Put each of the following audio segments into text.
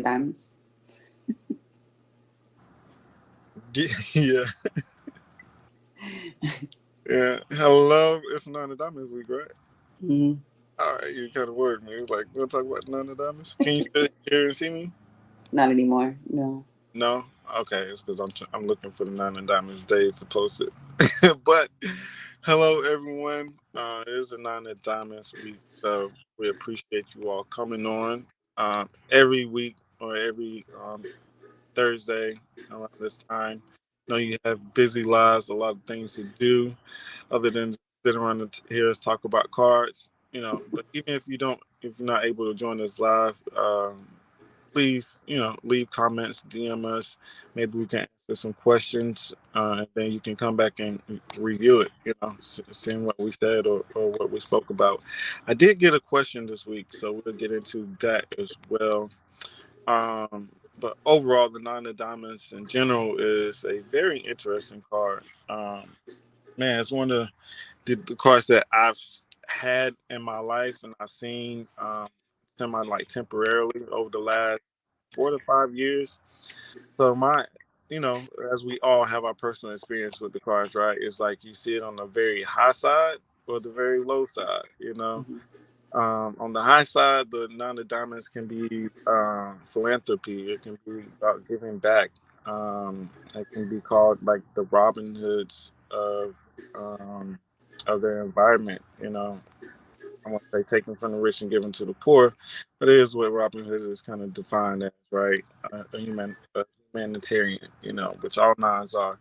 Diamonds. Yeah, yeah. Hello, it's Nine of Diamonds week, right? Mm, All right, you kind of worried me. It was like, we'll talk about Nine of Diamonds. Can you still hear and see me? not anymore. No. No. Okay, it's because I'm looking for the Nine of Diamonds day to post it. But hello, everyone. It is the Nine of Diamonds week, so we appreciate you all coming on every week or every Thursday around this time. I know you have busy lives, a lot of things to do other than just sit around and hear us talk about cards. But even if you're not able to join us live, please, leave comments, DM us. Maybe we can answer some questions, and then you can come back and review it. Seeing what we said or what we spoke about. I did get a question this week, so we'll get into that as well. But overall, the Nine of Diamonds in general is a very interesting card. Man, it's one of the cards that I've had in my life and I've seen semi like temporarily over the last 4 to 5 years. So as we all have our personal experience with the cards, right? It's like you see it on the very high side or the very low side. Mhm. On the high side, the Nine of Diamonds can be philanthropy. It can be about giving back. It can be called like the Robin Hoods um, of their environment. I want to say taking from the rich and giving to the poor, but it is what Robin Hood is kind of defined as, right? A humanitarian. Which all nines are.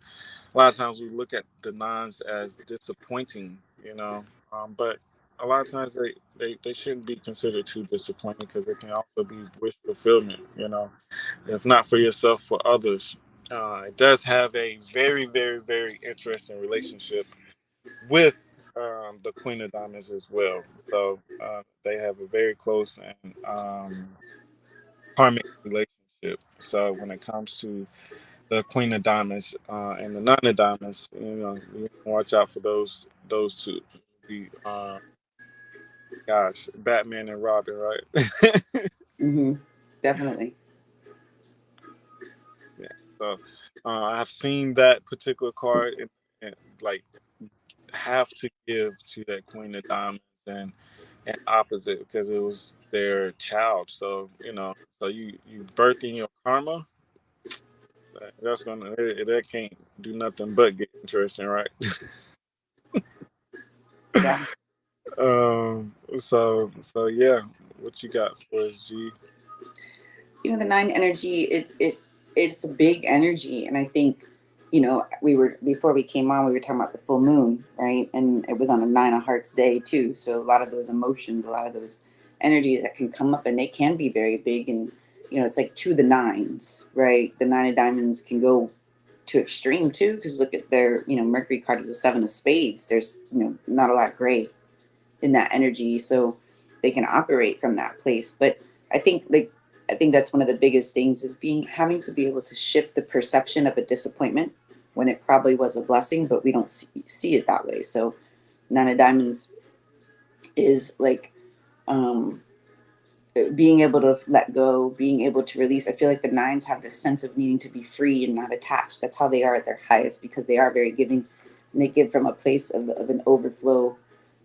A lot of times we look at the nines as disappointing. But a lot of times they shouldn't be considered too disappointing because it can also be wish fulfillment. If not for yourself, for others. It does have a very, very, very interesting relationship with the Queen of Diamonds as well. So they have a very close and karmic relationship. So when it comes to the Queen of Diamonds and the Nine of Diamonds, you watch out for those two. The gosh, Batman and Robin, right? Mhm. Definitely. Yeah. So I've seen that particular card and like have to give to that Queen of Diamonds and opposite because it was their child. So so you birthing your karma. That can't do nothing but get interesting, right? Yeah. So yeah, what you got for us, G? The nine energy. It's a big energy, and I think we were before we came on. We were talking about the full moon, right? And it was on a nine of hearts day too. So a lot of those emotions, a lot of those energies that can come up, and they can be very big. And it's like to the nines, right? The nine of diamonds can go to extreme too, because look at their Mercury card is a seven of spades. There's not a lot of gray in that energy, so they can operate from that place. But I think like I think that's one of the biggest things is being having to be able to shift the perception of a disappointment when it probably was a blessing, but we don't see it that way. So Nine of Diamonds is like um, being able to let go, being able to release. I feel like the nines have this sense of needing to be free and not attached. That's how they are at their highest because they are very giving and they give from a place of an overflow,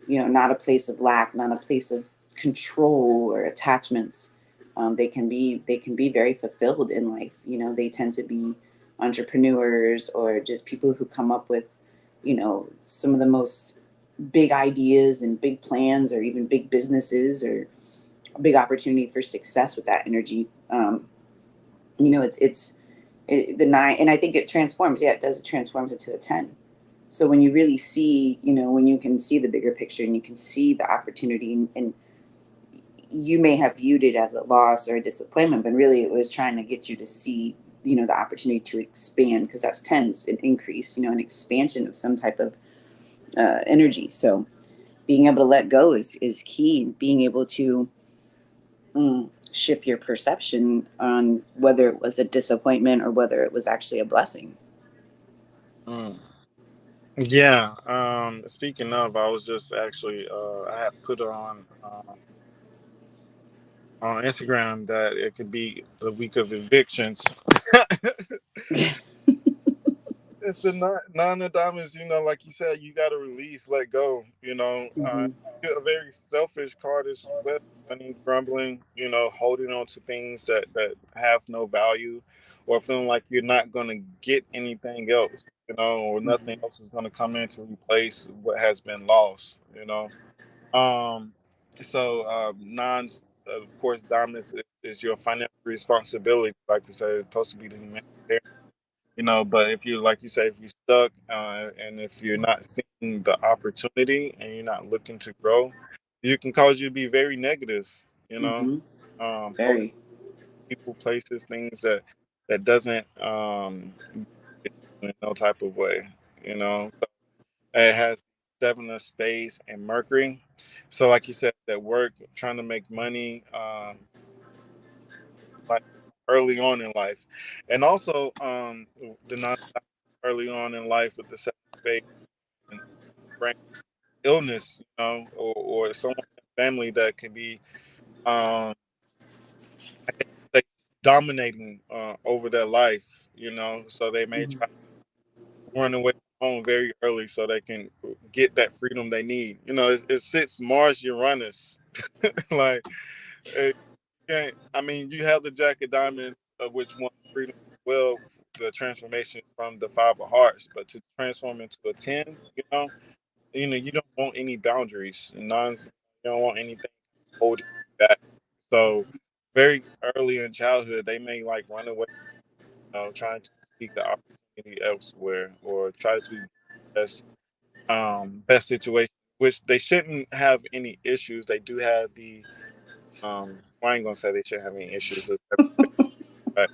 not a place of lack, not a place of control or attachments. They can be very fulfilled in life. They tend to be entrepreneurs or just people who come up with, some of the most big ideas and big plans or even big businesses or a big opportunity for success with that energy. The nine, and I think it transforms. Yeah, it does. It transforms into the 10. So when you really see, when you can see the bigger picture and you can see the opportunity, and you may have viewed it as a loss or a disappointment, but really it was trying to get you to see, the opportunity to expand because that's tens, an increase, an expansion of some type of energy. So being able to let go is key. Being able to shift your perception on whether it was a disappointment or whether it was actually a blessing. Mm. Yeah. Speaking of, I was just actually I had put on on Instagram that it could be the week of evictions. It's the nine of diamonds. Like you said, you got to release, let go. Hmm. A very selfish card as well. Money grumbling. Holding on to things that have no value, or feeling like you're not going to get anything else. Or nothing Hmm. else is going to come in to replace what has been lost. Um, nines, of course, dominance is your financial responsibility. Like we said, it's supposed to be the humanitarian. But if you, like you say, if you're stuck, and if you're not seeing the opportunity and you're not looking to grow, you can cause you to be very negative. Hmm. Holding Very. people, places, things that doesn't in no type of way. You know, it has seven of spades and Mercury. So, like you said, that work, trying to make money, like early on in life, and also the non early on in life with the seven of spades and bring illness, or someone in the family that can be, I guess, say, dominating over their life. So they may Hmm. try to run away from home very early so they can get that freedom they need. It sits Mars Uranus. Like, eh, I mean, you have the Jack of Diamonds, which wants freedom as well, the transformation from the Five of Hearts, but to transform into a 10, you don't want any boundaries. You don't want anything holding you back. So, very early in childhood, they may like run away, trying to seek the opportunity elsewhere or try to be best situation, which they shouldn't have any issues. They do have I ain't gonna say they shouldn't have any issues. But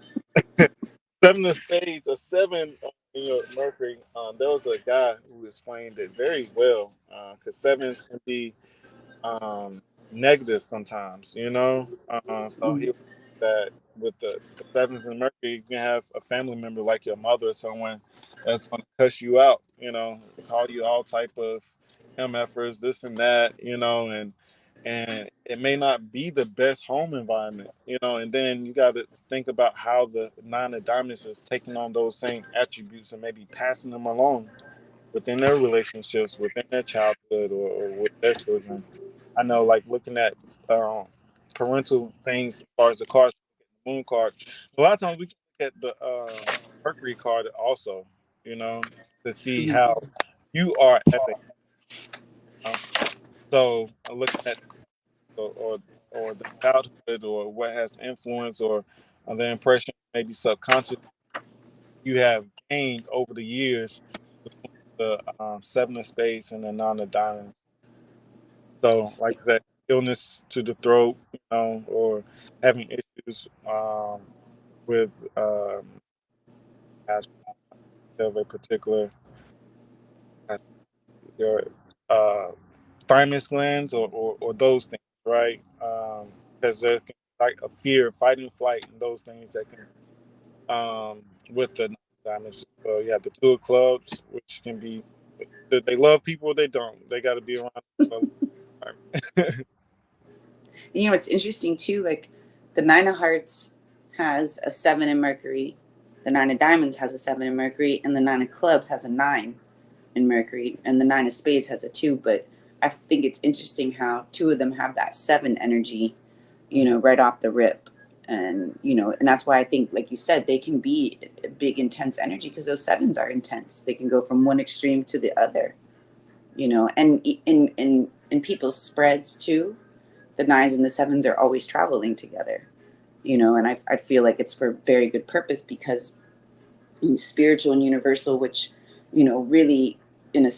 seven of spades, a seven in your Mercury. There was a guy who explained it very well, because sevens can be um, negative sometimes, So he that with the sevens and Mercury, you can have a family member like your mother or someone that's going to cuss you out, call you all type of MFers, this and that, and it may not be the best home environment, and then you got to think about how the nine of diamonds is taking on those same attributes and maybe passing them along within their relationships, within their childhood, or with their children. I know, like looking at um, parental things as far as the cards, the moon card. A lot of times we can look at the Mercury card also, you know, to see Hmm. how you are as a. Uh, so looking at or or the childhood or what has influence or the impression maybe subconscious you have gained over the years the seven of spades and the nine of diamonds. So, like I said, illness to the throat, or having issues with as of a particular uh, your uh, thymus glands or those things, right? Because there can be like a fear, fighting, flight, and those things that can with the diamonds. So you have the two of clubs, which can be that they love people or they don't. They got to be around. It's interesting too. Like the nine of hearts has a seven in Mercury, the nine of diamonds has a seven in Mercury, and the nine of clubs has a nine in Mercury, and the nine of spades has a two. But I think it's interesting how two of them have that seven energy, right off the rip. And that's why I think, like you said, they can be a big, intense energy because those sevens are intense. They can go from one extreme to the other, and in people's spreads too. The nines and the sevens are always traveling together, and I feel like it's for very good purpose because spiritual and universal, which really in a,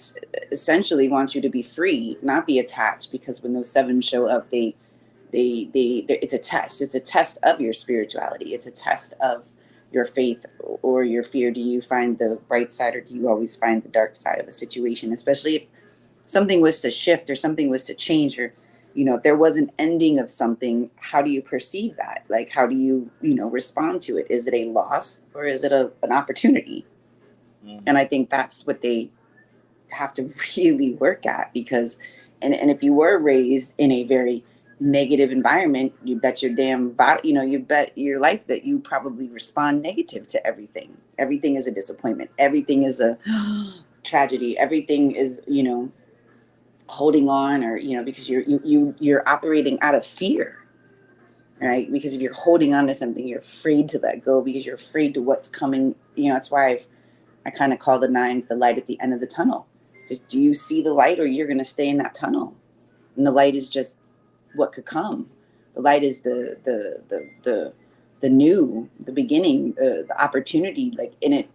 essentially wants you to be free, not be attached, because when those sevens show up, it's a test. It's a test of your spirituality. It's a test of your faith or your fear. Do you find the bright side, or do you always find the dark side of a situation, especially if something was to shift or something was to change, or if there was an ending of something? How do you perceive that? Like, how do you respond to it? Is it a loss, or is it an opportunity? And Mhm. I think that's what they have to really work at, because and if you were raised in a very negative environment, you bet your damn body, you bet your life that you probably respond negative to everything. Everything is a disappointment. Everything is a tragedy. Everything is, holding on, or, because you're operating out of fear, right? Because if you're holding on to something, you're afraid to let go because you're afraid to what's coming. That's why I kind of call the nines the light at the end of the tunnel. Just, do you see the light, or you're going to stay in that tunnel? And the light is just what could come. The light is the new, the beginning, the opportunity, like in it.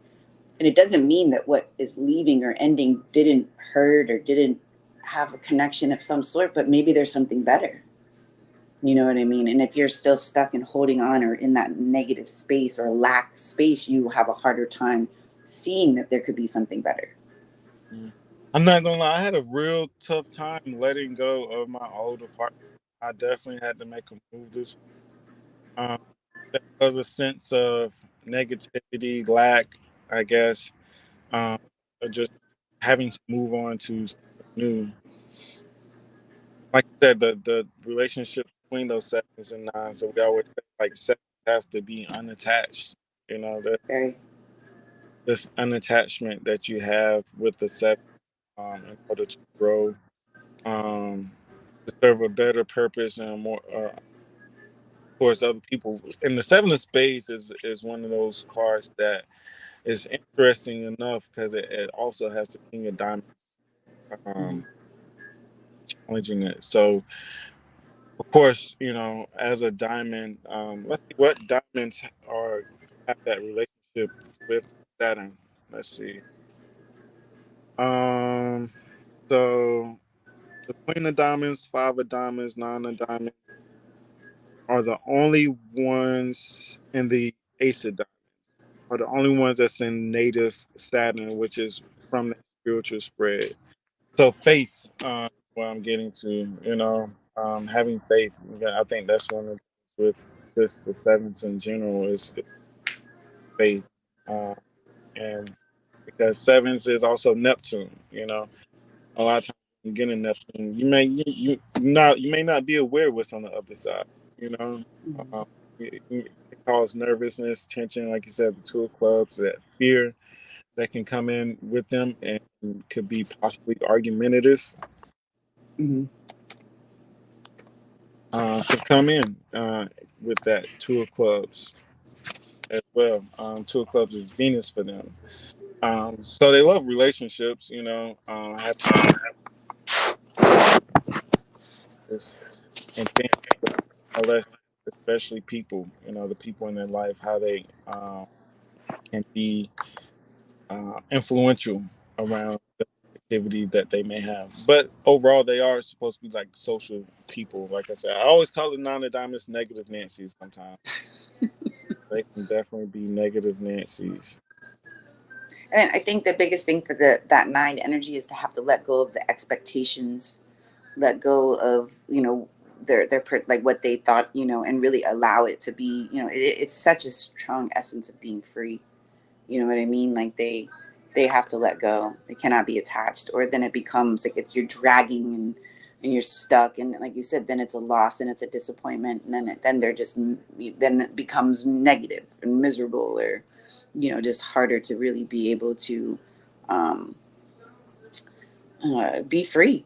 And it doesn't mean that what is leaving or ending didn't hurt or didn't have a connection of some sort, but maybe there's something better. You know what I mean? And if you're still stuck and holding on or in that negative space or lack space, you have a harder time seeing that there could be something better. I'm not gonna lie, I had a real tough time letting go of my old apartment. I definitely had to make a move this. Um, there was a sense of negativity, lack, I guess, of just having to move on to something new. Like I said, the relationship between those sevens and nines. So we always say like sevens has to be unattached. That Very. this unattachment that you have with the seven, in order to grow, um, to serve a better purpose and more towards other people. And the seven of spades is one of those cards that is interesting enough because it also has the king of diamonds, Mm-hmm. um, challenging it. So of course, as a diamond, let's see what diamonds are have that relationship with Saturn. Let's see. Um, so the Queen of Diamonds, Five of Diamonds, Nine of Diamonds are the only ones in the Ace of Diamonds. Are the only ones that's in native Saturn, which is from that spiritual spread. So faith, what I'm getting to, having faith. Yeah, I think that's one of with just the sevens in general is faith, uh, and because sevens is also Neptune. A lot of times when you get in Neptune, you may not be aware what's on the other side. You know, Mm-hmm. um, it causes nervousness, tension, like you said, the two of clubs, that fear that can come in with them and could be possibly argumentative. Mm-hmm. Could come in with that two of clubs as well. Two of clubs is Venus for them. So they love relationships, have this intent, unless especially people, the people in their life, how they can be influential around the activity that they may have. But overall, they are supposed to be like social people. Like I said, I always call it nine of diamonds negative Nancy's sometimes. They can definitely be negative Nancy's. And I think the biggest thing for that nine energy is to have to let go of the expectations, let go of their like what they thought, and really allow it to be. It's such a strong essence of being free. You know what I mean? Like they have to let go. They cannot be attached, or then it becomes like you're dragging and you're stuck, and like you said, then it's a loss and it's a disappointment, and then they're just then it becomes negative and miserable, or just harder to really be able to um, be free.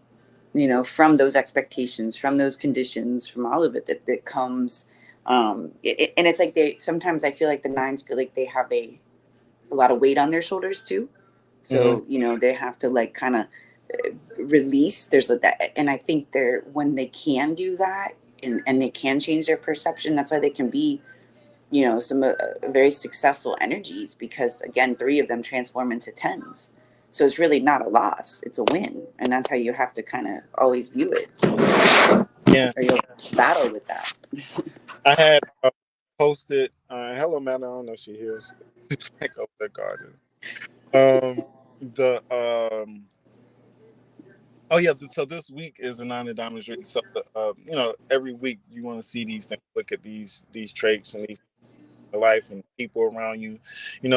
From those expectations, from those conditions, from all of it that comes. And it's like they sometimes I feel like the nines feel like they have a lot of weight on their shoulders too. Hmm. So, they have to like kind of release. There's that. And I think they're, when they can do that and they can change their perception, that's why they can be, some very successful energies, because again, three of them transform into tens. So it's really not a loss, it's a win. And that's how you have to kind of always view it, Yeah, or you'll battle with that. I had posted. Hello, man. I don't know if she hears. She's back over the garden. The Oh yeah. So this week is a nine of diamonds week. So every week you want to see these things, look at these traits and these life and people around you.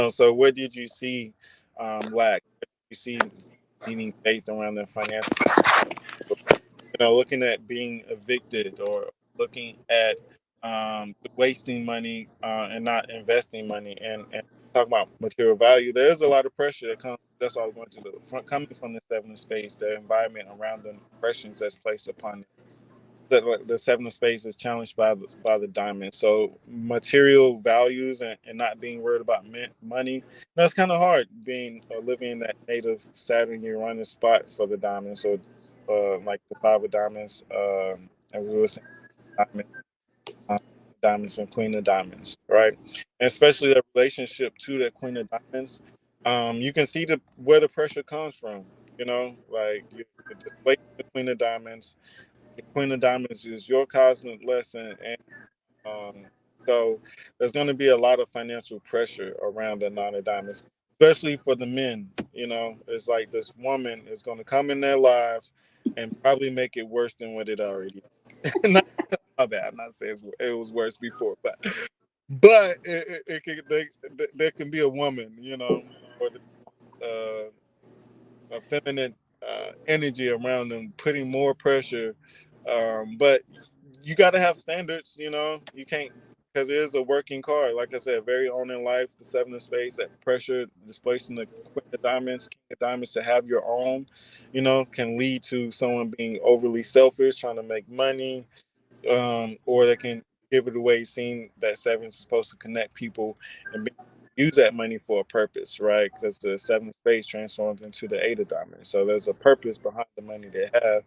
So what did you see lack? What did you see needing faith around their financial? looking at being evicted, or looking at wasting money and not investing money, and talk about material value. There's a lot of pressure that comes. That's why I was going to the front, coming from the seven of spades, the environment around them, pressures that's placed upon them. The seven of spades is challenged by the diamond. So material values, and not being worried about money. That's kind of hard, being living in that native Saturn Uranus spot for the diamond. So like the five of diamonds, and we were saying diamond, uh, diamonds and queen of diamonds, right? And especially the relationship to that queen of diamonds, you can see where the pressure comes from. Like you're displacing the queen of diamonds. The queen of diamonds is your cosmic lesson, and um, so there's going to be a lot of financial pressure around the nine of diamonds, especially for the men. It's like this woman is going to come in their lives and probably make it worse than what it already is. Not, my bad. I'm not saying it was worse before, but there can be a woman, or a feminine energy around them, putting more pressure. But you got to have standards. You can't, because it is a working card. Like I said, very on in life, the seven of spades, that pressure, displacing the queen of diamonds, king of diamonds, to have your own, can lead to someone being overly selfish, trying to make money, or they can give it away, seeing that seven is supposed to connect people and use that money for a purpose, right? Because the seven of spades transforms into the eight of diamonds. So there's a purpose behind the money they have.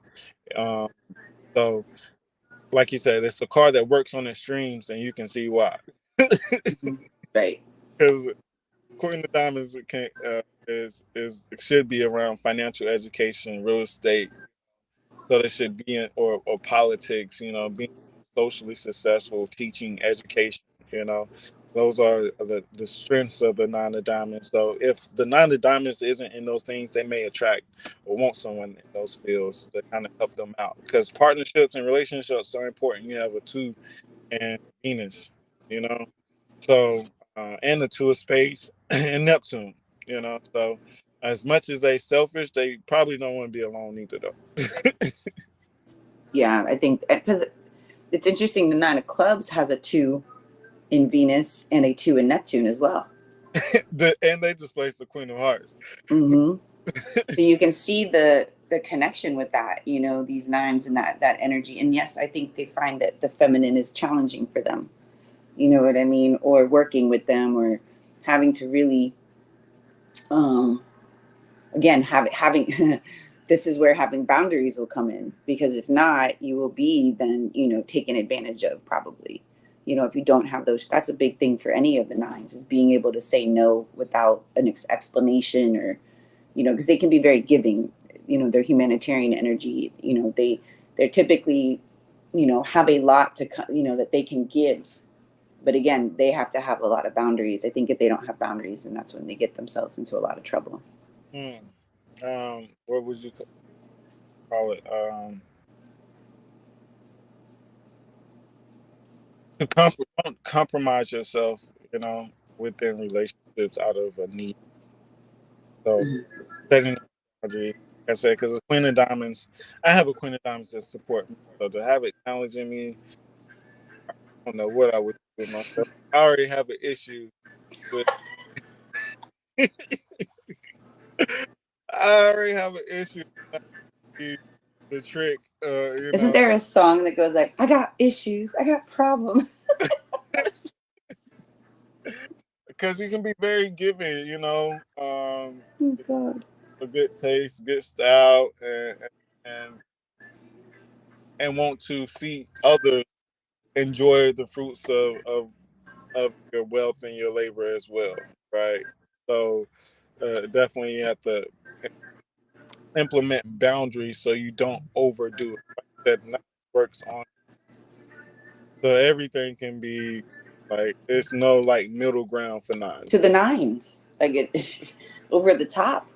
Um, so, like you said, it's a card that works on extremes, and you can see why. Right. Because Queen of Diamonds should be around financial education, real estate. So they should be in, or politics, being socially successful, teaching, education, those are the strengths of the nine of diamonds. So if the nine of diamonds isn't in those things, they may attract or want someone in those fields to kind of help them out, because partnerships and relationships are important. You have a two and Venus, you know, so and the two of space and Neptune, so as much as they selfish, they probably don't want to be alone either, though. Yeah, I think because it's interesting. The nine of clubs has a 2 in Venus and a 2 in Neptune as well. And they displaced the Queen of Hearts. Mm-hmm. So you can see the connection with that. These nines and that energy. And yes, I think they find that the feminine is challenging for them. You know what I mean? Or working with them, or having to really, again, having this is where having boundaries will come in, because if not, you will be then, taken advantage of, probably. If you don't have those, that's a big thing for any of the nines, is being able to say no without an explanation, or, because they can be very giving, their humanitarian energy, they're typically, have a lot to, that they can give. But again, they have to have a lot of boundaries. I think if they don't have boundaries, then that's when they get themselves into a lot of trouble. What would you call it? Don't compromise yourself, within relationships out of a need. So setting a boundary, like I said, because the Queen of Diamonds, I have a Queen of Diamonds that support me. So to have it challenging me, I don't know what I would do with myself. I already have an issue with. I already have an issue with the trick. Isn't there a song that goes like, "I got issues, I got problems"? Because you can be very giving, Oh God. a good taste, good style, and and want to see others enjoy the fruits of your wealth and your labor as well, right? So definitely you have to implement boundaries so you don't overdo it. Like that nothing works on, so everything can be like, there's no like middle ground for nines. To the nines, like it, over the top,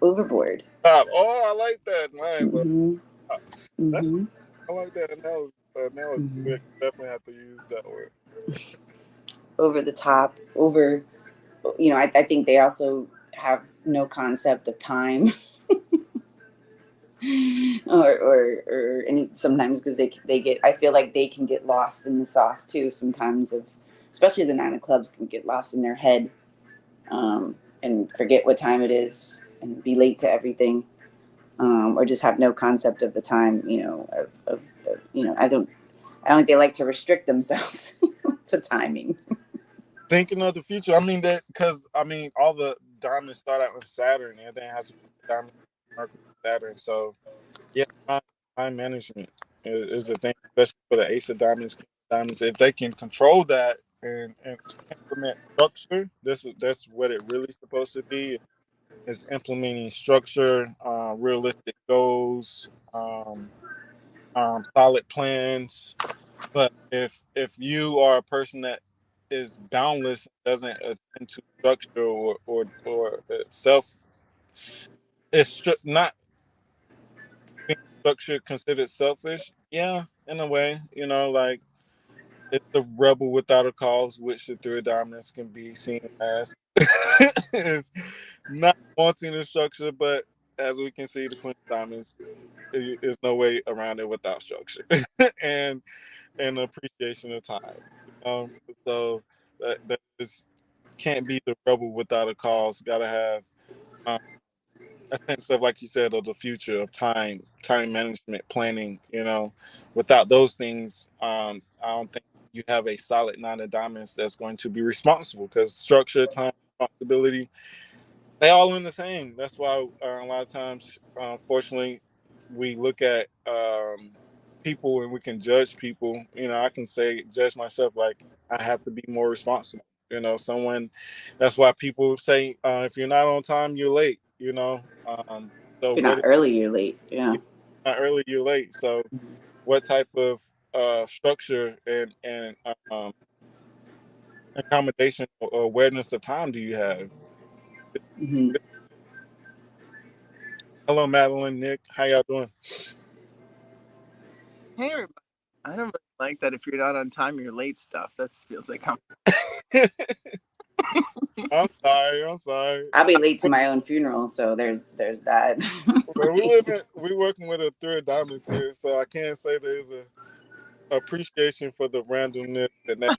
overboard. Stop. Oh, I like that. Nice. Mm-hmm. That's Mm-hmm. I like that analogy. Mm-hmm. We definitely have to use that word. Over the top, over. I think they also have no concept of time. and sometimes because they get, I feel like they can get lost in the sauce too sometimes, of especially the nine of clubs can get lost in their head, and forget what time it is and be late to everything, or just have no concept of the time, I don't think they like to restrict themselves to timing. Thinking of the future. I mean that because I mean all the diamonds start out with Saturn. Everything has to be diamond, Mercury, Saturn. So yeah, time management is a thing, especially for the Ace of Diamonds, Queen of Diamonds. If they can control that and implement structure, that's what it really supposed to be. Is implementing structure, realistic goals, solid plans. But if you are a person that is boundless, doesn't attend to structure or self, not being structured considered selfish. Yeah, in a way, like it's the rebel without a cause, which the three of diamonds can be seen as. Is not wanting the structure, but as we can see, the queen of diamonds, there's no way around it without structure and and appreciation of time. So that is can't be the rebel without a cause. Got to have um, a sense of, like you said, of the future of time management, planning. Without those things, I don't think you have a solid nine of diamonds that's going to be responsible because structure, time, responsibility, they all in the same. That's why a lot of times, unfortunately, we look at people and we can judge people. I can say judge myself like I have to be more responsible. Someone. That's why people say if you're not on time, you're late. So If you're not what? early, you're late. Yeah. If you're not early, you're late. So what type of structure and accommodation or awareness of time do you have? Mm-hmm. Hello, Madeline, Nick. How y'all doing? Hey, everybody. I don't really like that if you're not on time, you're late stuff. That feels like I'm. I'm sorry. I'll be late to my own funeral, so there's that. Well, we working with a three of diamonds here, so I can't say there's a appreciation for the randomness and that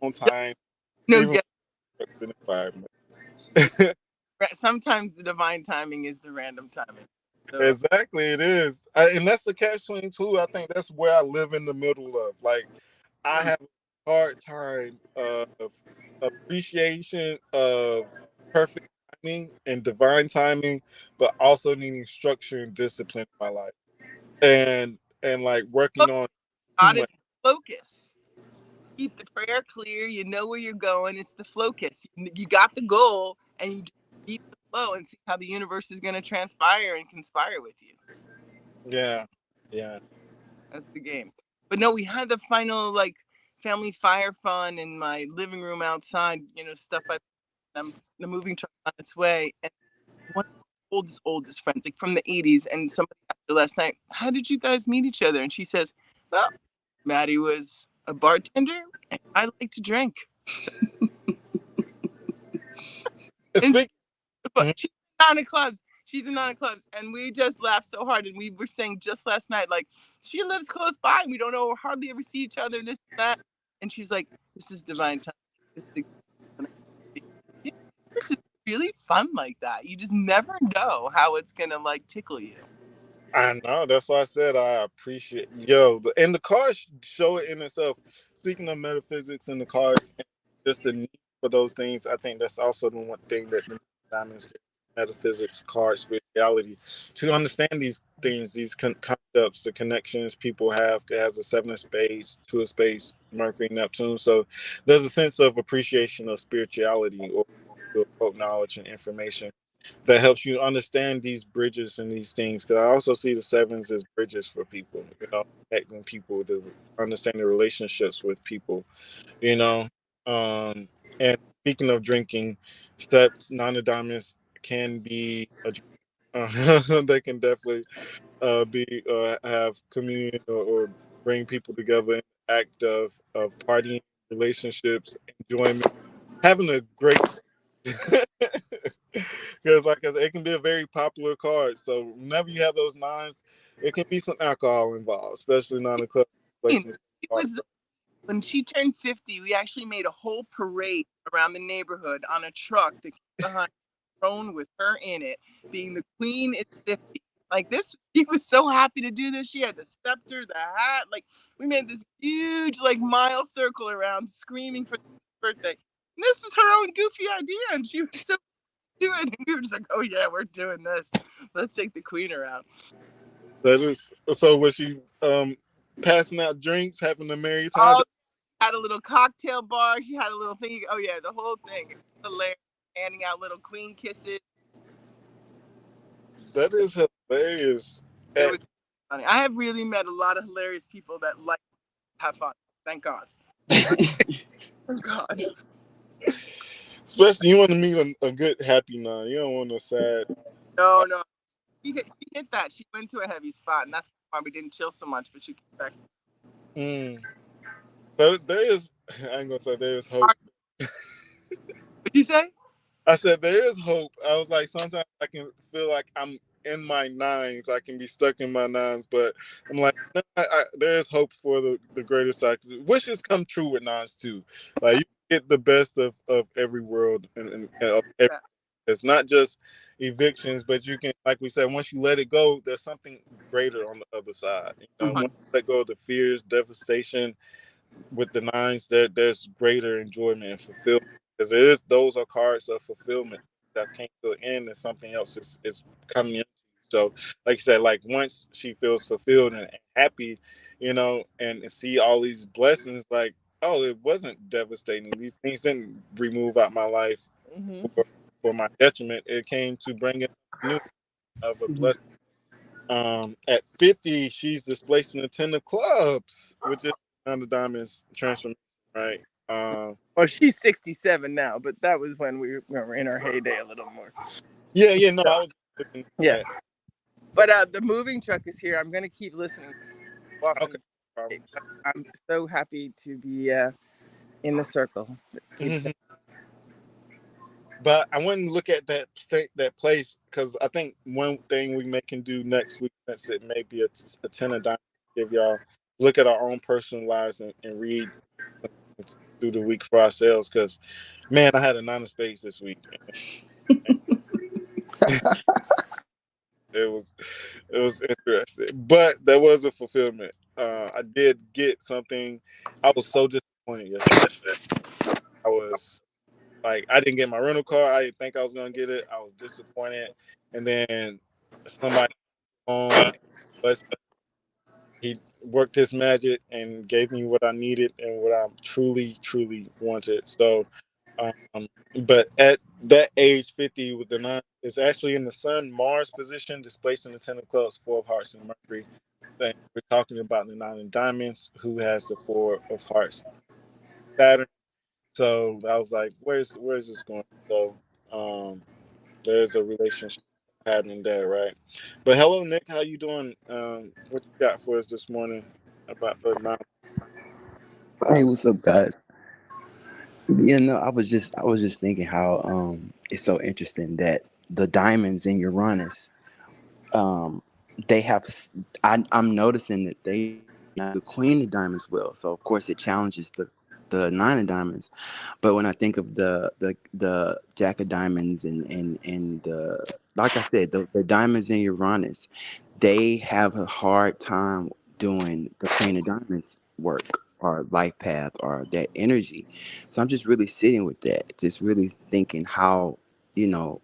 on time, No, even with the environment. sometimes the divine timing is the random timing. So, Exactly, it is, and that's the catch-22. I think that's where I live in the middle of. Like, I have a hard time of appreciation of perfect timing and divine timing, but also needing structure and discipline in my life, and like working on too God, much. it's the focus. Keep the prayer clear. You know where you're going. It's the focus. You got the goal, and you just beat the flow and see how the universe is going to transpire and conspire with you. Yeah, yeah. That's the game. But no, we had the final family fire fun in my living room outside. Stuff the moving truck on its way, and one of the oldest friends, like from the 80s, and somebody asked her last night, how did you guys meet each other? And she says, well, Maddie was a bartender and I like to drink. So, and Speak. she's in nine of clubs. She's in nine of clubs. And we just laughed so hard. And we were saying just last night, like, she lives close by. We don't know, hardly ever see each other, this and that. And she's like, this is divine time. This is this is really fun like that. You just never know how it's gonna tickle you. I know. That's why I said I appreciate and the cars show it in itself. Speaking of metaphysics and the cars, and just the need for those things, I think that's also the one thing that the diamonds get, metaphysics, cars, spirituality, to understand these things, these concepts, the connections people have. It has a seven of spades, two of spades, Mercury, Neptune. So there's a sense of appreciation of spirituality or knowledge and information that helps you understand these bridges and these things. Because I also see the sevens as bridges for people, connecting people to understand the relationships with people, you know. And speaking of drinking, steps, nine of diamonds can be a they can definitely be have communion or bring people together in the act of partying, relationships, enjoyment, having a great Because like I said, it can be a very popular card. So whenever you have those nines, it can be some alcohol involved, especially not in the club. It Placing cards. was when she turned 50. We actually made a whole parade around the neighborhood on a truck that came behind, thrown with her in it, being the queen at 50. Like this, she was so happy to do this. She had the scepter, the hat. Like we made this huge like mile circle around, screaming for her birthday. And this was her own goofy idea, and she was so do it. And we were just like, oh yeah, we're doing this. Let's take the queen around. That is so. Was she passing out drinks, having a merry time? Oh, had a little cocktail bar. She had a little thing. Oh yeah, the whole thing. It was hilarious. Handing out little queen kisses. That is hilarious. It was funny. I have really met a lot of hilarious people that like to have fun. Thank God. Thank God. Especially you want to meet a good happy nine. You don't want a sad. No. She hit that. She went to a heavy spot, and that's why we didn't chill so much. But she came back. So there is. I ain't gonna say there is hope. What'd you say? I said there is hope. I was like, sometimes I can feel like I'm in my nines. I can be stuck in my nines, but I'm like, no, there is hope for the greater side. 'Cause wishes come true with nines too. Like you get the best of every world, and of every, it's not just evictions, but you can, like we said, once you let it go, there's something greater on the other side. You know, once you let go of the fears, devastation with the nines, there's greater enjoyment and fulfillment. Because those are cards of fulfillment that came to an end and something else is coming in. So, like you said, like once she feels fulfilled and happy, you know, and see all these blessings, like, oh, it wasn't devastating. These things didn't remove out my life for my detriment. It came to bring in new of a blessing. At 50, she's displacing the 10 of clubs, which is on the diamonds transformation, right? Well, she's 67 now, but that was when we were in our heyday a little more. Yeah, no, I was looking at. But the moving truck is here. I'm gonna keep listening. Okay. I'm so happy to be in the circle. But I want to look at that place, because I think one thing we can do next week, since it may be a 10 of diamonds, give y'all look at our own personal lives and read through the week for ourselves. Because, man, I had a 9 of spades this week. It was interesting, but there was a fulfillment. I did get something. I was so disappointed yesterday. I was like, I didn't get my rental car. I didn't think I was gonna get it. I was disappointed, and then somebody home, he worked his magic and gave me what I needed and what I truly wanted. So, but at that age, 50, with the 9, it's actually in the Sun Mars position, displacing the 10 of clubs, 4 of hearts, and Mercury. We're talking about the 9 of diamonds, who has the 4 of hearts, Saturn. So I was like, where's this going? So there's a relationship happening there, right? But hello, Nick, how you doing? What you got for us this morning about the 9? Hey, what's up, guys? I was just thinking how it's so interesting that the diamonds in Uranus, um they have I'm noticing that they not the queen of diamonds will. So of course it challenges the nine of diamonds. But when I think of the jack of diamonds and the, like I said, the diamonds in Uranus, they have a hard time doing the queen of diamonds work or life path or that energy. So I'm just really sitting with that, just really thinking how, you know,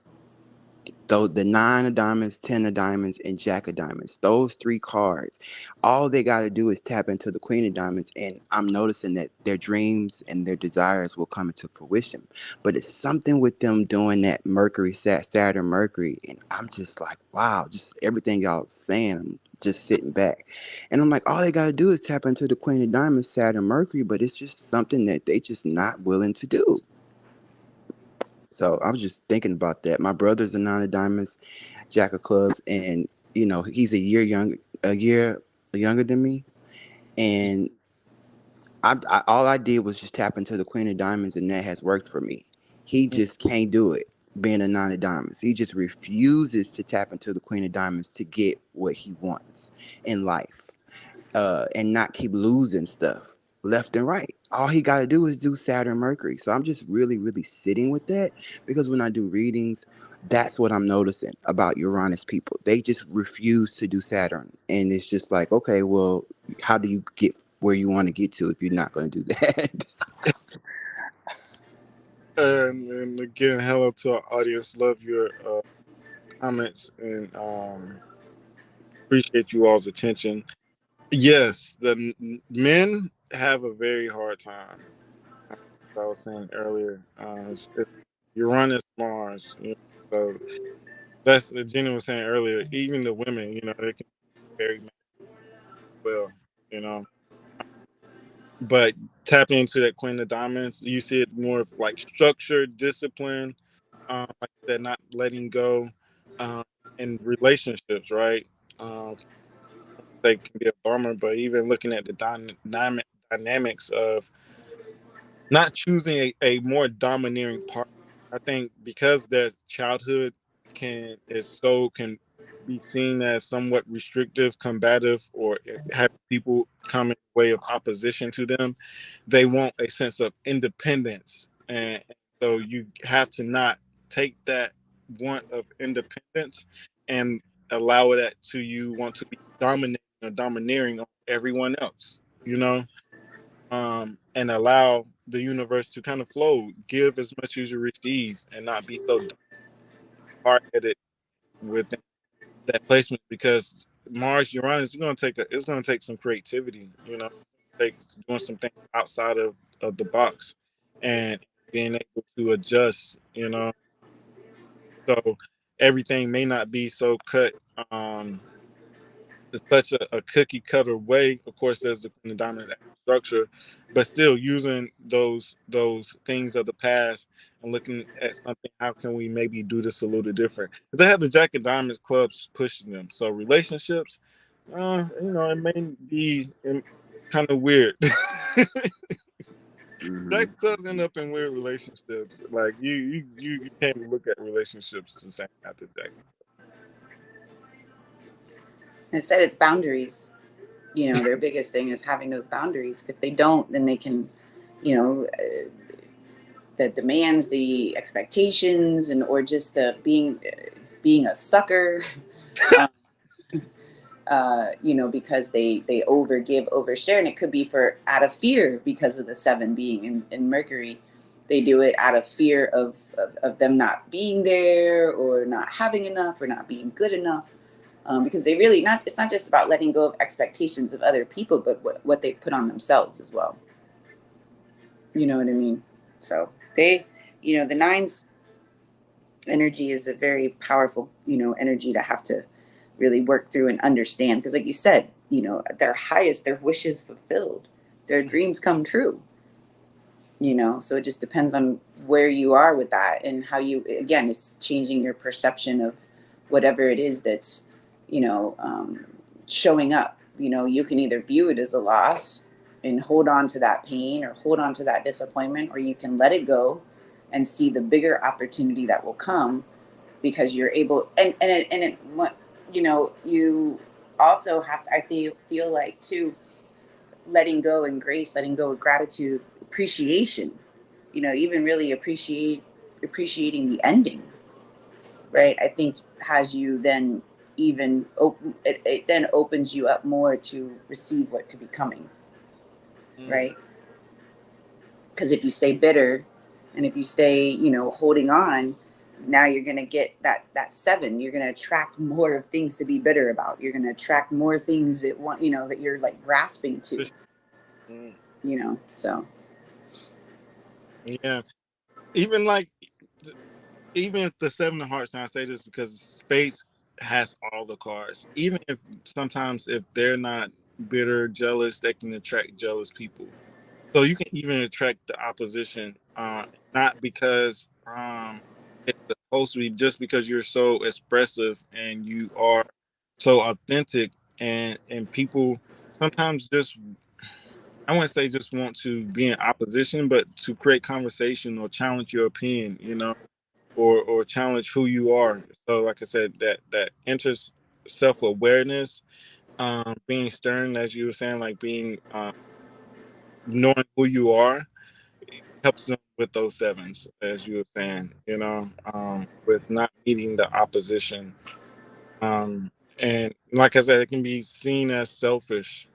though the nine of diamonds, 10 of diamonds, and jack of diamonds, those 3 cards, all they got to do is tap into the queen of diamonds. And I'm noticing that their dreams and their desires will come into fruition. But it's something with them doing that Mercury, Saturn, Mercury. And I'm just like, wow, just everything y'all saying, I'm just sitting back. And I'm like, all they got to do is tap into the queen of diamonds, Saturn, Mercury. But it's just something that they just not willing to do. So I was just thinking about that. My brother's a 9 of diamonds, jack of clubs, and he's a year younger than me. And all I did was just tap into the queen of diamonds, and that has worked for me. He just can't do it. being a nine of diamonds. He just refuses to tap into the queen of diamonds to get what he wants in life, and not keep losing stuff left and right. All he got to do is do Saturn, Mercury. So I'm just really, really sitting with that, because when I do readings, that's what I'm noticing about Uranus people. They just refuse to do Saturn. And it's just like, okay, well, how do you get where you want to get to if you're not going to do that? And again, hello to our audience. Love your comments and appreciate you all's attention. Yes, the men have a very hard time. As I was saying earlier, it's Uranus, Mars. So that's the Jenny was saying earlier. Even the women, they can be very mad as well. You know, but tapping into that Queen of Diamonds, you see it more of like structure, discipline, like I said, not letting go, um, in relationships, right? Um, they can be a bummer, but even looking at the dynamics of not choosing a more domineering partner. I think because their childhood can be seen as somewhat restrictive, combative, or have people come in the way of opposition to them. They want a sense of independence, and so you have to not take that want of independence and allow that to you want to be dominating or domineering on everyone else. And allow the universe to kind of flow, give as much as you receive, and not be so hard headed with that placement. Because Mars Uranus is going to it's going to take some creativity, take doing some things outside of the box and being able to adjust, so everything may not be so cut. It's such a cookie cutter way. Of course, there's the dominant structure, but still using those things of the past and looking at something. How can we maybe do this a little different? Because they have the Jack of Diamonds clubs pushing them. So relationships, it may be kind of weird. Mhm. Jack clubs end up in weird relationships. Like you can't look at relationships the same after Jack. Instead, it's boundaries. Their biggest thing is having those boundaries. If they don't, then they can, you know, the demands, the expectations, and or just the being a sucker. Um, because they overgive, overshare, and it could be for out of fear because of the seven being in Mercury. They do it out of fear of them not being there or not having enough or not being good enough. Because they really not. It's not just about letting go of expectations of other people, but what they put on themselves as well. You know what I mean? So the nines energy is a very powerful, energy to have to really work through and understand. Because, like you said, their highest, their wishes fulfilled, their dreams come true. So it just depends on where you are with that and how you. Again, it's changing your perception of whatever it is that's, showing up. You can either view it as a loss and hold on to that pain or hold on to that disappointment, or you can let it go and see the bigger opportunity that will come because you're able you also have to, feel like, too, letting go and grace, letting go of gratitude, appreciation, even really appreciating the ending, right? I think has you then even open it then opens you up more to receive what could be coming, right? Because if you stay bitter and if you stay, holding on, now you're going to get that seven. You're going to attract more of things to be bitter about. You're going to attract more things that that you're like grasping to, Mm. so. Yeah, even like even if the seven of hearts, and I say this because space has all the cards. Even if sometimes if they're not bitter, jealous, they can attract jealous people. So you can even attract the opposition, not because it's supposed to be, just because you're so expressive and you are so authentic, and people sometimes just, I wouldn't say just want to be in opposition, but to create conversation or challenge your opinion. or challenge who you are. So, like I said, that enters self awareness, being stern, as you were saying, like being knowing who you are helps them with those sevens, as you were saying. With not meeting the opposition, and like I said, it can be seen as selfish.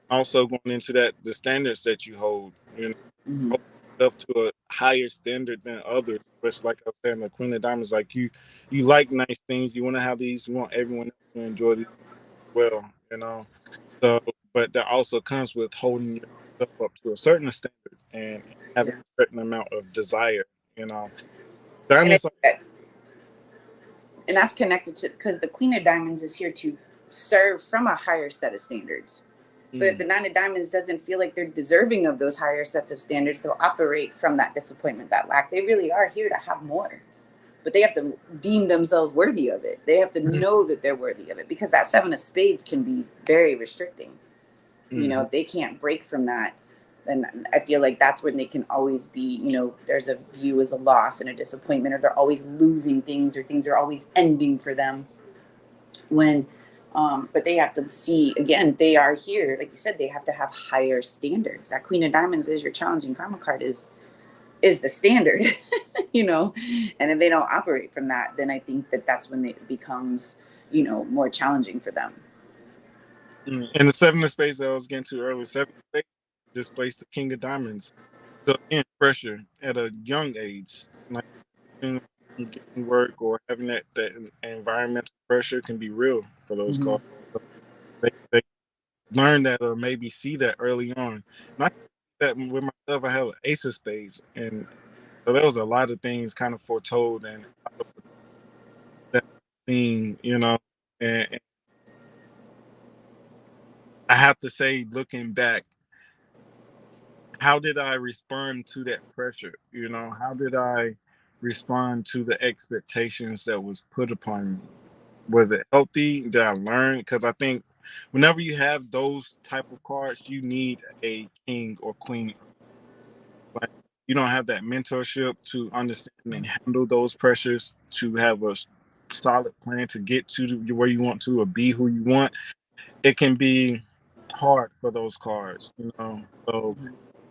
Also going into that, the standards that you hold. Mm-hmm. Hold yourself to a higher standard than others. Which, like I was saying, the Queen of Diamonds, like you like nice things. You want to have these. You want everyone else to enjoy these as well. So, but that also comes with holding yourself up to a certain standard and having Yeah. a certain amount of desire. You know, And diamonds. and that's connected to, because the Queen of Diamonds is here to serve from a higher set of standards. But if the Nine of Diamonds doesn't feel like they're deserving of those higher sets of standards, they'll operate from that disappointment, that lack. They really are here to have more, but they have to deem themselves worthy of it. They have to know that they're worthy of it, because that Seven of Spades can be very restricting. If they can't break from that, then I feel like that's when they can always be, there's a view as a loss and a disappointment, or they're always losing things, or things are always ending for them. But they have to see, again, they are here, like you said, they have to have higher standards. That Queen of Diamonds is your challenging karma card, is the standard. And if they don't operate from that, then I think that that's when it becomes, more challenging for them. And the Seven of Spades that I was getting to earlier, Seven of Spades displaced the King of Diamonds. So again, pressure at a young age, like getting work or having that environmental pressure can be real for those Mm-hmm. cars. So they learn that, or maybe see that early on. Not that with myself, I have an Ace of Spades, and so there was a lot of things kind of foretold and that seen, and I have to say, looking back, how did I respond to that pressure? How did I respond to the expectations that was put upon me? Was it healthy? Did I learn? Because I think whenever you have those type of cards, you need a king or queen. Like, you don't have that mentorship to understand and handle those pressures, to have a solid plan to get to where you want to, or be who you want. It can be hard for those cards. So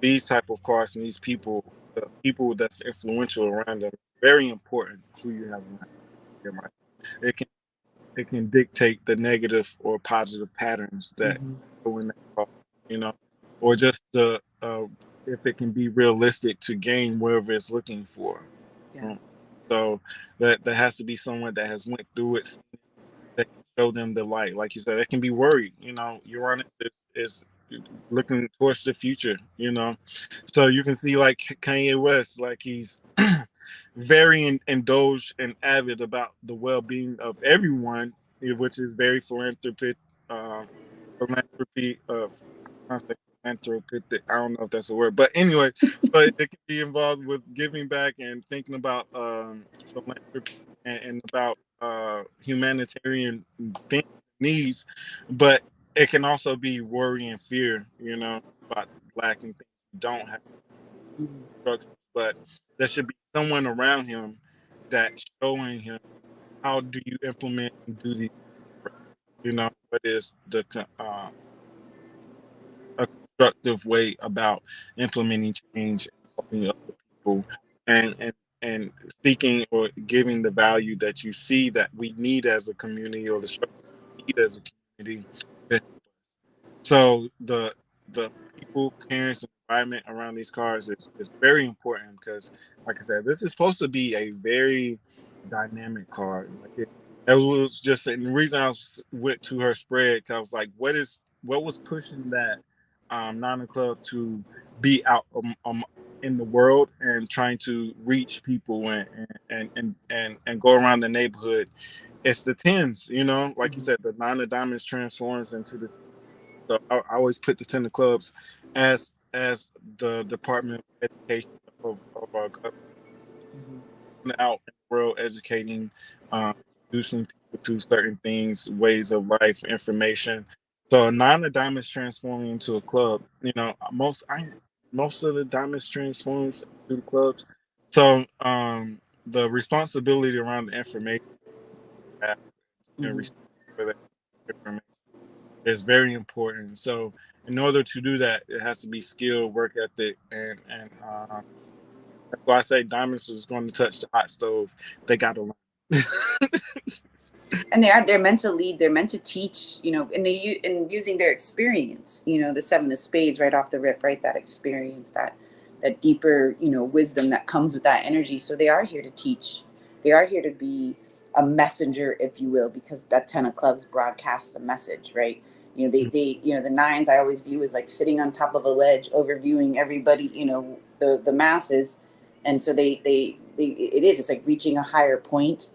these type of cards and these people, the people that's influential around them, very important who you have around them. Right? It can it can dictate the negative or positive patterns that Mm-hmm. go in that card, you know, or just the if it can be realistic to gain whatever it's looking for. Yeah. Um, so that has to be someone that has went through it, that can show them the light. Like you said, it can be worried. Uranus is looking towards the future. So you can see like Kanye West, like he's very indulged and avid about the well-being of everyone, which is very uh, philanthropy of I say philanthropic. I don't know if that's a word, but anyway, so it can be involved with giving back and thinking about philanthropy and about humanitarian things, needs, but it can also be worry and fear, about lacking things you don't have Mm-hmm. structure. But there should be someone around him that's showing him how do you implement and do these. What is a constructive way about implementing change and helping other people, and seeking or giving the value that you see that we need as a community, or the structure we need as a community. So the people, parents, and environment around these cars is very important, because, like I said, this is supposed to be a very dynamic car. Like it was just, and the reason went to her spread, 'cause I was like, what was pushing that Nine of Clubs to be out in the world and trying to reach people and go around the neighborhood. It's the tens, like you Mm-hmm. said, the Nine of Diamonds transforms into the. So I always put the Tender Clubs as the Department of Education of our government, out in the world, educating, introducing people to certain things, ways of life, information. So a Nine of Diamonds transforming into a club. Most of the diamonds transforms into the clubs So the responsibility around the information and Mhm. respect for that information is very important. So in order to do that, it has to be skill, work ethic, and that's why I say diamonds is going to touch the hot stove. They got to learn. And they're meant to lead, they're meant to teach, and and using their experience, the seven of spades right off the rip, right? That experience, that deeper, wisdom that comes with that energy. So they are here to teach. They are here to be a messenger, if you will, because that 10 of clubs broadcasts the message, right? The nines I always view as like sitting on top of a ledge, overviewing everybody, the masses. And so it's like reaching a higher point,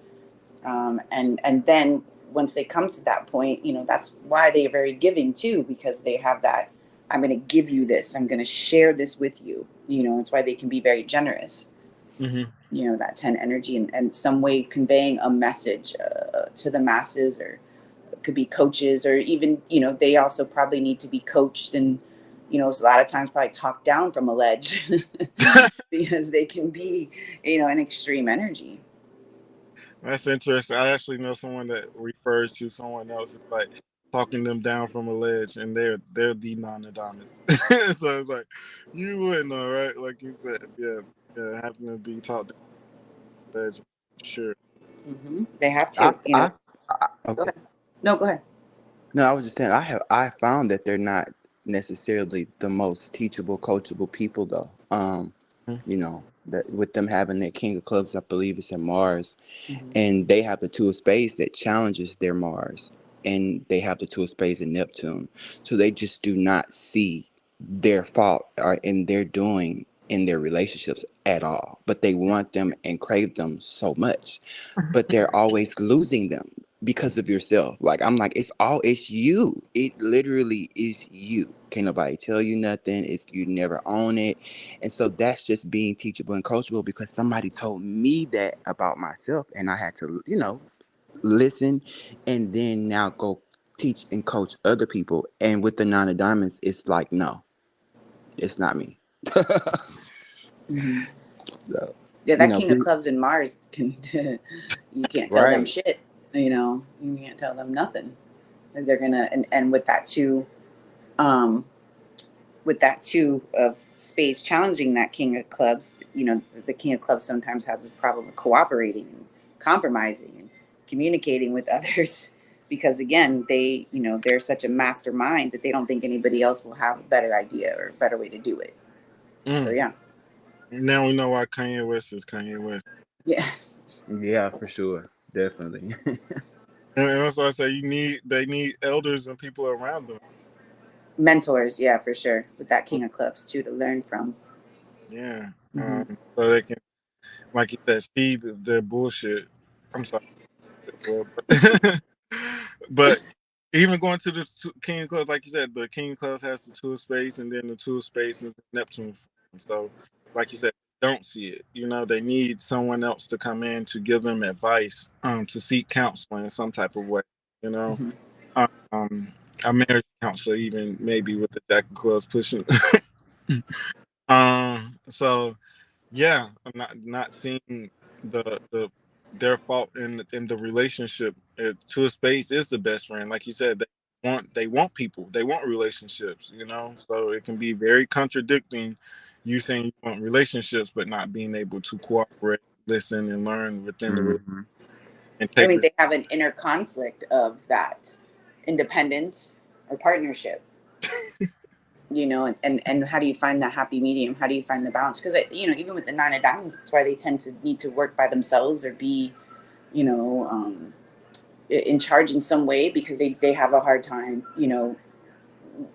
and then once they come to that point, that's why they are very giving too, because they have that, I'm going to give you this, I'm going to share this with you. It's why they can be very generous. Mm-hmm. That 10 energy, and some way conveying a message to the masses, or it could be coaches, or even they also probably need to be coached, and a lot of times probably talked down from a ledge because they can be an extreme energy. That's interesting. I actually know someone that refers to someone else as like talking them down from a ledge, and they're the non-Adonis. So it's like you wouldn't know, right? Like you said, yeah, having to be taught down from a ledge, sure. They have I, to, Go okay. ahead. No, go ahead. No, I was just saying I found that they're not necessarily the most teachable, coachable people though. That with them having their King of Clubs, I believe it's in Mars, Mm-hmm. and they have the Two of Spades that challenges their Mars, and they have the Two of Spades in Neptune. So they just do not see their fault or in their doing in their relationships at all. But they want them and crave them so much. But they're always losing them because of yourself. Like I'm like, it's you. It literally is you. Can't nobody tell you nothing. It's you never own it. And so that's just being teachable and coachable because somebody told me that about myself and I had to, listen and then now go teach and coach other people. And with the Nine of Diamonds, it's like, no, it's not me. Mm-hmm. So, Yeah, you that know, King of be, Clubs in Mars can you can't tell them right. shit. You can't tell them nothing. And they're gonna, and um, with that two of spades challenging that King of Clubs. The King of Clubs sometimes has a problem with cooperating and compromising and communicating with others, because again, they're such a mastermind that they don't think anybody else will have a better idea or a better way to do it. So Mm. yeah, Now we know why Kanye West is Kanye West. yeah. Yeah, for sure. Definitely. And that's why I say they need elders and people around them. Mentors, yeah, for sure, with that King of Clubs too, to learn from. Yeah. Mm-hmm. So they can, like you said, see the bullshit. I'm sorry. Well, but even going to the King of Clubs, like you said, the King of Clubs has the Two of Spades, and then the Two of Spades is Neptune. So, like you said, don't see it. They need someone else to come in to give them advice, to seek counseling in some type of way. You know, Mm-hmm. um, a marriage counselor, even maybe with the Jack of Clubs pushing. So yeah, I'm not seeing the their fault in the relationship. Two of Spades is the best friend, like you said. They want people, they want relationships. So it can be very contradicting. You saying you want relationships, but not being able to cooperate, listen, and learn within the Hmm. and I take. think they have an inner conflict of that independence or partnership, and how do you find that happy medium? How do you find the balance? Because, even with the Nine of Diamonds, that's why they tend to need to work by themselves or be, you know, um, in charge in some way, because they have a hard time,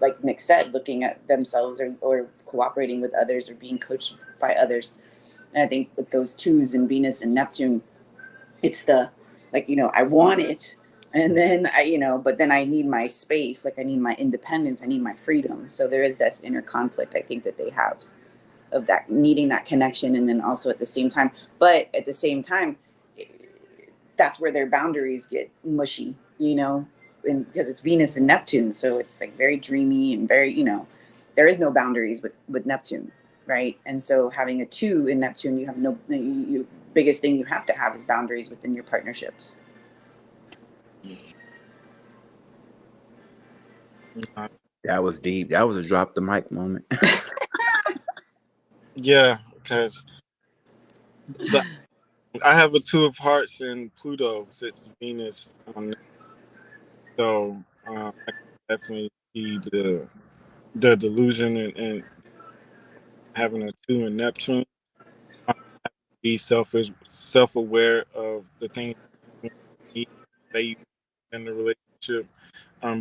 like Nick said, looking at themselves, or cooperating with others, or being coached by others. And I think with those twos in Venus and Neptune, it's the, like, I want it, and then but then I need my space, like I need my independence, I need my freedom. So there is this inner conflict, I think, that they have, of that needing that connection, and then also at the same time, that's where their boundaries get mushy, and because it's Venus and Neptune, so it's like very dreamy and very, there is no boundaries with Neptune. right? And so having a 2 in Neptune, you have no, you biggest thing you have to have is boundaries within your partnerships. That was deep. That was a drop the mic moment. Yeah, because I have a 2 of Hearts and Pluto sits Venus on it. So I can definitely see the delusion and having a 2 in Neptune. Be self-aware of the things you need that you in the relationship,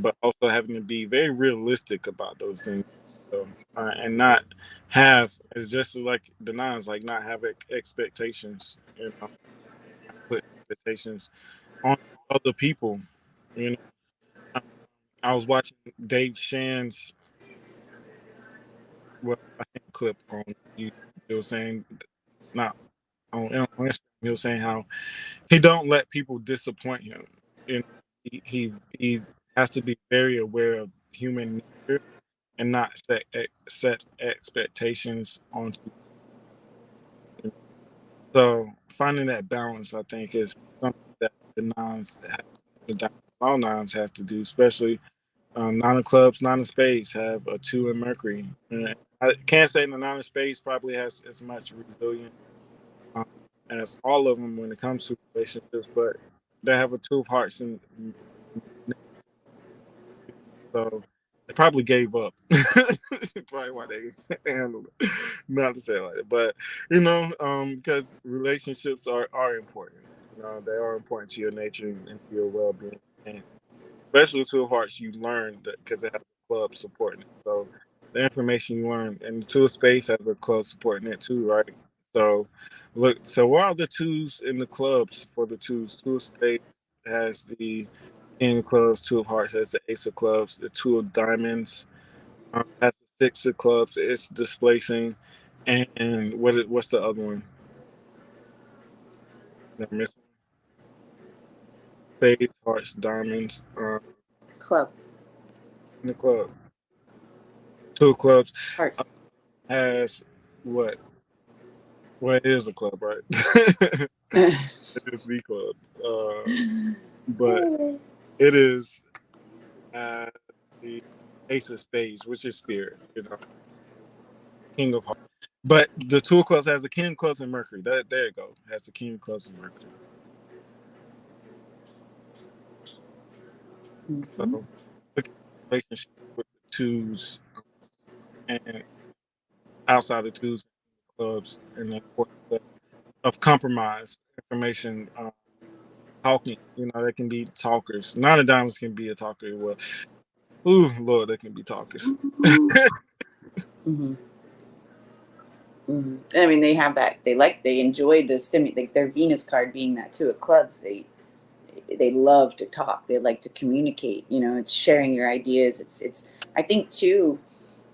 but also having to be very realistic about those things. So, and not have, it's just like the nines, like not have expectations, put expectations on other people. You know, Um, I was watching Dave Shan's, well, I think clip on YouTube. He was saying, not on Instagram, he was saying how he don't let people disappoint him. You know, he has to be very aware of human nature and not set expectations on. So finding that balance, I think, is something that the nines, all nines have to do, especially nine of clubs, nine of spades have a 2 in Mercury. And I can't say the nine of spades probably has as much resilience um, as all of them when it comes to relationships, but they have a 2 of hearts, and so they probably gave up. Probably why they handled it. Not to say it like that, but because relationships are important. They are important to your nature and to your well-being, and especially the 2 of hearts. You learn that because it has a club supporting it. So the information you learn, and the 2 of spades has a club supporting it too, right? So look, so what are the 2s in the clubs for the 2s? 2 of spades has the King of clubs, 2 of hearts has the Ace of clubs, the 2 of diamonds has the 6 of clubs. It's displacing, and what's the other one? Did I miss one? Spades, hearts, diamonds, Club. in the club. 2 of clubs Heart. has what? Well, it is a club, right? It is the club, but it is the Ace of Spades, which is fear. King of Hearts. But the 2 of clubs has the King of clubs and Mercury. There you go. Has the King of clubs and Mercury. So look at the relationship with the 2s and outside the 2s clubs and the importance of compromise, information, talking. They can be talkers. Nine of diamonds can be a talker. Well, ooh, Lord, they can be talkers. Mm-hmm. Mm-hmm. I mean, they have that. They enjoy the like their Venus card being that 2 of clubs. They love to talk. They like to communicate. It's sharing your ideas. It's. I think too.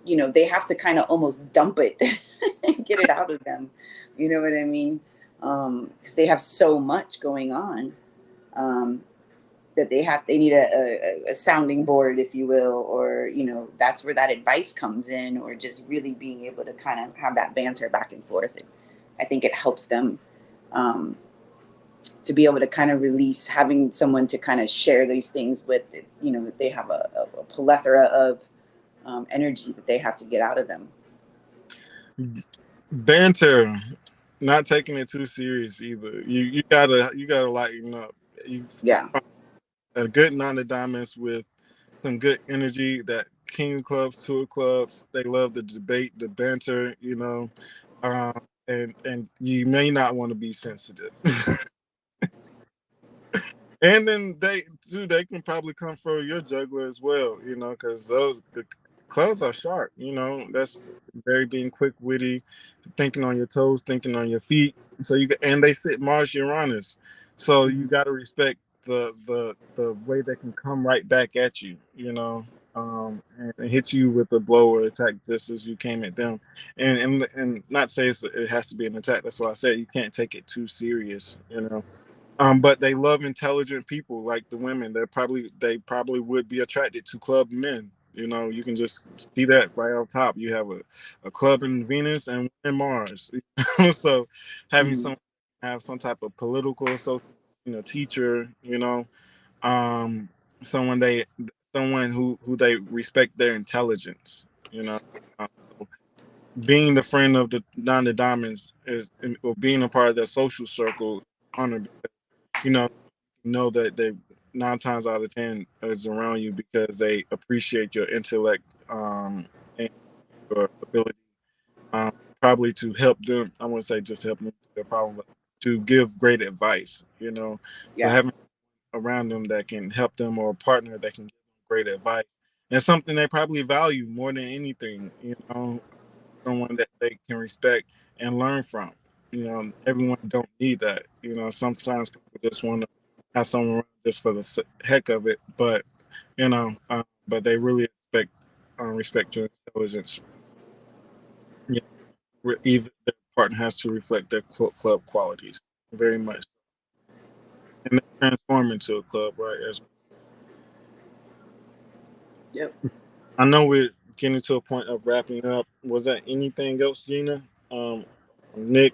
They have to kind of almost dump it, and get it out of them. You know what I mean? Because they have so much going on. That they need a sounding board, if you will, or that's where that advice comes in, or just really being able to kind of have that banter back and forth. I think it helps them to be able to kind of release, having someone to kind of share these things with. That they have a plethora of energy that they have to get out of them. Banter, not taking it too serious either. You gotta lighten up. Yeah. A good 9 of diamonds with some good energy. That King of clubs, 2 of clubs. They love the debate, the banter. Um, and you may not want to be sensitive. And then they can probably come for your juggler as well, because the clubs are sharp. That's very being quick, witty, thinking on your toes, thinking on your feet. So and they sit Mars Uranus, so you got to respect the way they can come right back at you, and hit you with a blow or attack just as you came at them, and not say it has to be an attack. That's why I said you can't take it too serious, but they love intelligent people like the women. They probably would be attracted to club men, You know, you can just see that right on top. You have a club in Venus and one in Mars. So having Mhm. someone have some type of political association, teacher, um, someone they someone who they respect their intelligence. You know, uh, being the friend of the Nine of Diamonds or being a part of their social circle honor because know that they 9 times out of 10 is around you because they appreciate your intellect and your ability um, probably to help them. I wouldn't say just help them with their problem, but to give great advice. So Yeah. having around them that can help them or a partner that can give them great advice and something they probably value more than anything. Someone that they can respect and learn from. Everyone don't need that. Sometimes people just want to have someone around just for the heck of it, but they really respect your intelligence. Yeah, either their partner has to reflect their club qualities very much, and they transform into a club, right? Yep. I know we're getting to a point of wrapping up. Was there anything else, Gina? Nick?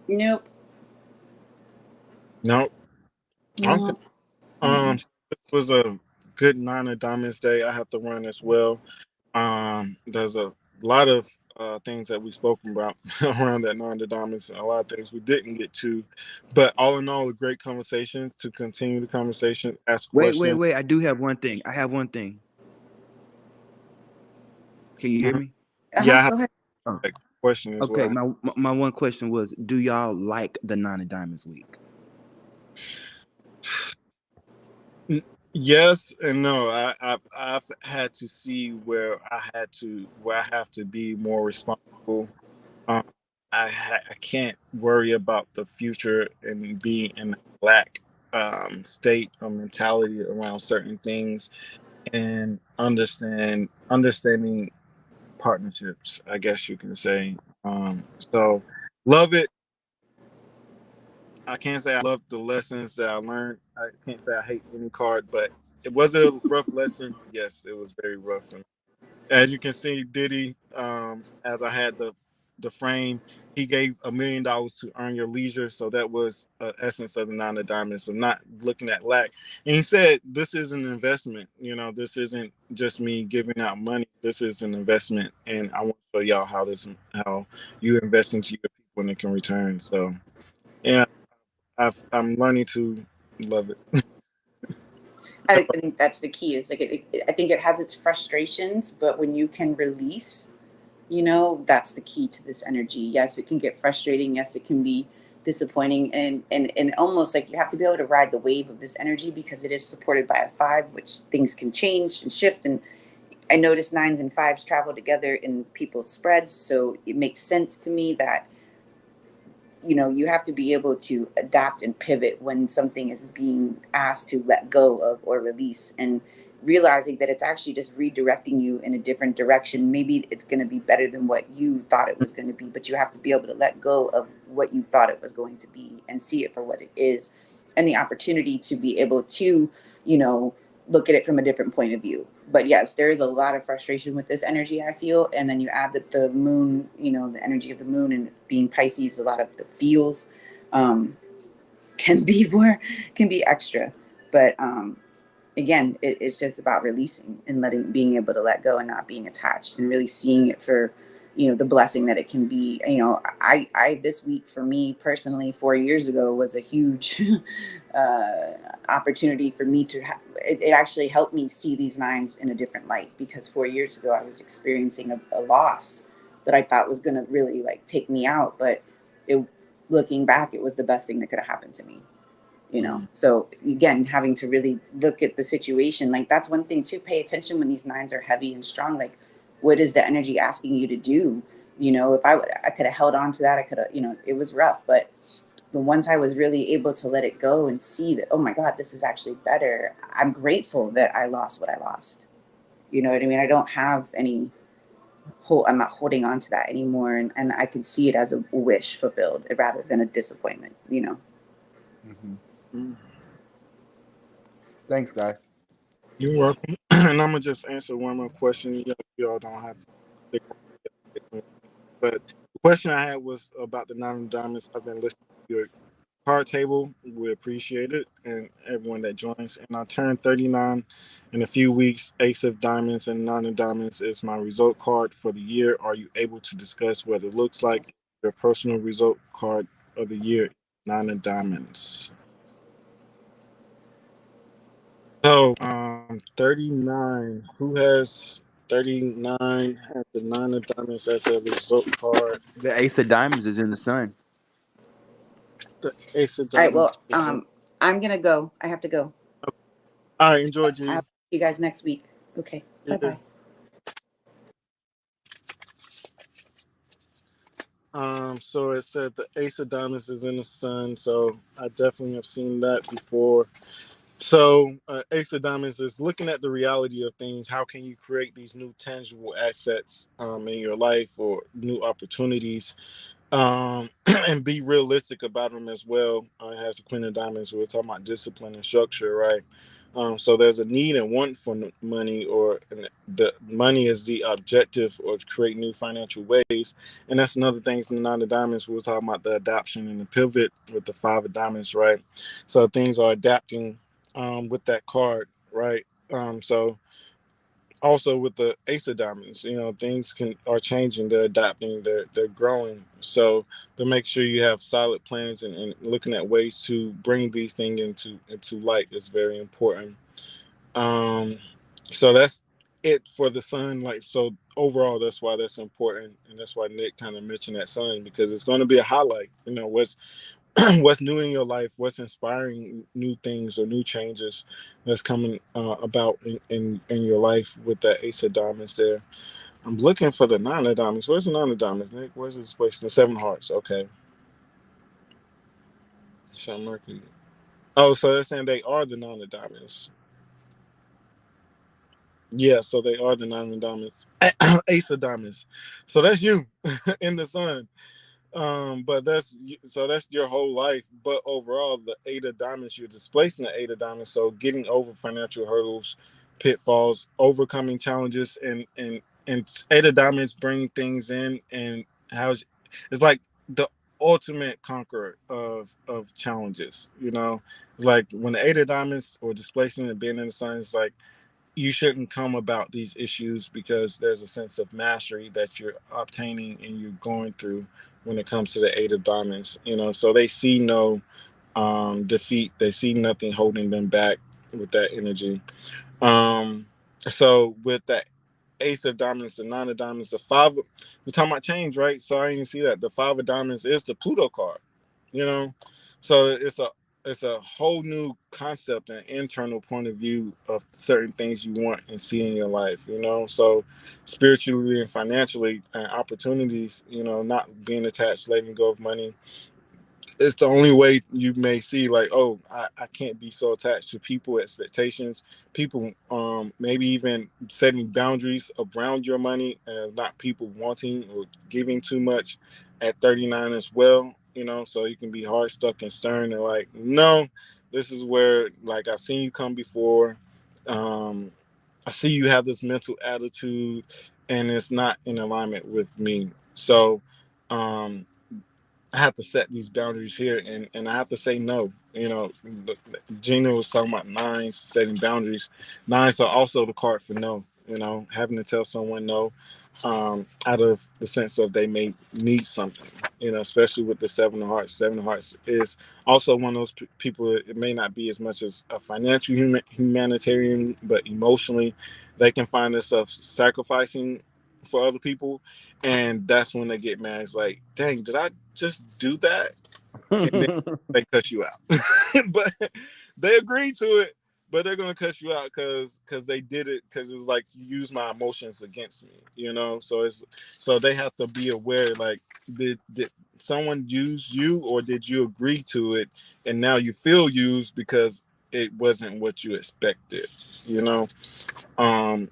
Nope. No. Okay. No. Mm-mm. This was a good Nine of Diamonds day. I have to run as well. There's a lot of things that we spoken about around that Nine of Diamonds, and a lot of things we didn't get to. But all in all, a great conversation. To continue the conversation, ask questions. Wait. I do have one thing. I have one thing. Can you hear Mhm. me? Yeah, I have Go ahead. Oh, a question as okay. well. My one question was, do y'all like the Nine of Diamonds week? Yes and no. I've had to see where I have to be more responsible. Um, I can't worry about the future and be in a lack state or mentality around certain things and understanding partnerships. I guess you can say. So love it. I can't say I love the lessons that I learned. I can't say I hate any card, but it was a rough lesson. Yes, it was very rough. And as you can see, Diddy, as I had the frame, he gave $1 million to earn your leisure. So that was essence of the Nine of Diamonds. So not looking at lack. And he said, this is an investment. This isn't just me giving out money. This is an investment, and I want to show y'all how you invest into your people and it can return. So yeah, I'm learning to love it. I think that's the key. Is like I think it has its frustrations, but when you can release, that's the key to this energy. Yes, it can get frustrating. Yes, it can be disappointing, and almost like you have to be able to ride the wave of this energy because it is supported by a five, which things can change and shift. And I notice nines and fives travel together in people's spreads, so it makes sense to me that you have to be able to adapt and pivot when something is being asked to let go of or release, and realizing that it's actually just redirecting you in a different direction. Maybe it's going to be better than what you thought it was going to be, but you have to be able to let go of what you thought it was going to be and see it for what it is, and the opportunity to be able to you know look at it from a different point of view. But yes, there is a lot of frustration with this energy, I feel. And then you add that the moon, the energy of the moon and being Pisces, a lot of the feels um, can be more, can be extra. But again, it's just about releasing and being able to let go and not being attached and really seeing it for, the blessing that it can be. This week for me personally, 4 years ago was a huge opportunity for me to, it actually helped me see these nines in a different light, because 4 years ago I was experiencing a loss that I thought was going to really like take me out. But it, looking back, it was the best thing that could have happened to me. So again, having to really look at the situation, like that's one thing to pay attention when these nines are heavy and strong. Like, what is the energy asking you to do? If I could have held on to that, I could have, it was rough. But the once I was really able to let it go and see that, oh my God, this is actually better, I'm grateful that I lost what I lost. You know what I mean? I don't have any I'm not holding on to that anymore, and I can see it as a wish fulfilled rather than a disappointment. Mm-hmm. Mm. Thanks, guys. You're welcome. and I'm gonna just answer one more question. Y'all don't have to stick, but the question I had was about the nine of diamonds. I've been listening to your card table. We appreciate it, and everyone that joins. And I turned 39 in a few weeks. Ace of diamonds and nine of diamonds is my result card for the year. Are you able to discuss what it looks like? Your personal result card of the year, nine of diamonds. So, 39. Who has 39? Has the nine of diamonds as a result card. The Ace of Diamonds is in the sun. The ace of All right. diamonds. Well, I'm gonna go. I have to go. All right, enjoy, I'll G. see you guys next week. Okay. Yeah. Bye-bye. So it said the ace of diamonds is in the sun. So I definitely have seen that before. So ace of diamonds is looking at the reality of things. How can you create these new tangible assets in your life or new opportunities? And be realistic about them as well. It has the Queen of Diamonds. We're talking about discipline and structure, right? So there's a need and want for money, or the money is the objective, or to create new financial ways. And that's another thing. In the Nine of Diamonds, we were talking about the adoption and the pivot with the Five of Diamonds, right? So things are adapting with that card, right? So also with the ace of diamonds, things are changing, they're adapting, they're growing. So to make sure you have solid plans and looking at ways to bring these things into light is very important. um so that's it for the sun. Like, so overall, that's why that's important, and that's why Nick kind of mentioned that sun, because it's going to be a highlight. What's what's new in your life, what's inspiring new things or new changes that's coming about in your life with that ace of diamonds there. I'm looking for the nine of diamonds. Where's the nine of diamonds, Nick? Where's this place? The seven hearts. Okay. So Mercury. Oh, so they're saying they are the nine of diamonds. Yeah, so they are the nine of diamonds. Ace of diamonds. So that's you in the sun. But that's your whole life. But overall, the eight of diamonds, you're displacing the eight of diamonds. So getting over financial hurdles, pitfalls, overcoming challenges, and eight of diamonds bring things in, and how's it's like the ultimate conqueror of challenges. It's like when the eight of diamonds or displacing and being in the sun, it's like you shouldn't come about these issues because there's a sense of mastery that you're obtaining and you're going through when it comes to the eight of diamonds. So they see no defeat, they see nothing holding them back with that energy. So with that ace of diamonds, the nine of diamonds, the five, we're talking about change, right? So I didn't see that the five of diamonds is the Pluto card. you know so it's a whole new concept and internal point of view of certain things you want and see in your life. So spiritually and financially, and opportunities, not being attached, letting go of money. It's the only way you may see, like, oh, I can't be so attached to people expectations, people, maybe even setting boundaries around your money, and not people wanting or giving too much at 39 as well. So you can be hard stuck and stern and like, no, this is where, like, I've seen you come before. I see you have this mental attitude and it's not in alignment with me. So um I have to set these boundaries here, and I have to say no. Gina was talking about nines, setting boundaries. Nines are also the card for no. Having to tell someone no, out of the sense of they may need something. Especially with the seven of hearts. Seven of hearts is also one of those people. It may not be as much as a financial humanitarian, but emotionally, they can find themselves sacrificing for other people, and that's when they get mad. It's like, dang, did I just do that? And then they cut you out. But they agreed to it, but they're gonna cut you out because they did it, because it's like you use my emotions against me. So they have to be aware, like, did someone use you, or did you agree to it, and now you feel used because it wasn't what you expected. you know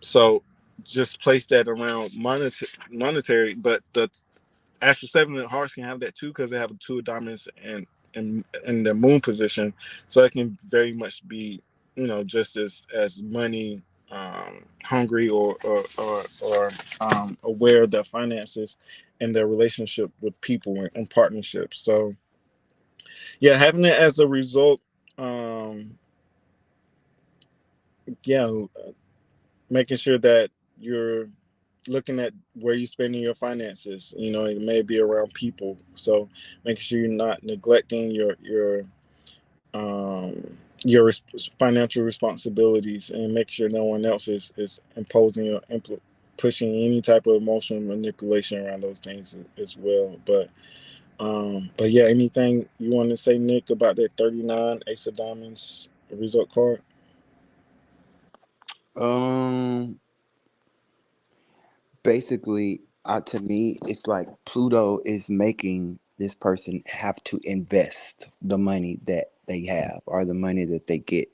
so just place that around monetary, but the Astro Seven of Hearts can have that too, because they have a two of diamonds and in the moon position, so it can very much be, just as money hungry or aware of their finances and their relationship with people and partnerships. So yeah, having it as a result, um, yeah, making sure that you're looking at where you're spending your finances. You know, it may be around people, so making sure you're not neglecting your financial responsibilities, and make sure no one else is imposing or pushing any type of emotional manipulation around those things as well. But yeah, anything you want to say, Nick, about that 39 Ace of Diamonds result card? Um, basically, to me, it's like Pluto is making this person have to invest the money that they have or the money that they get.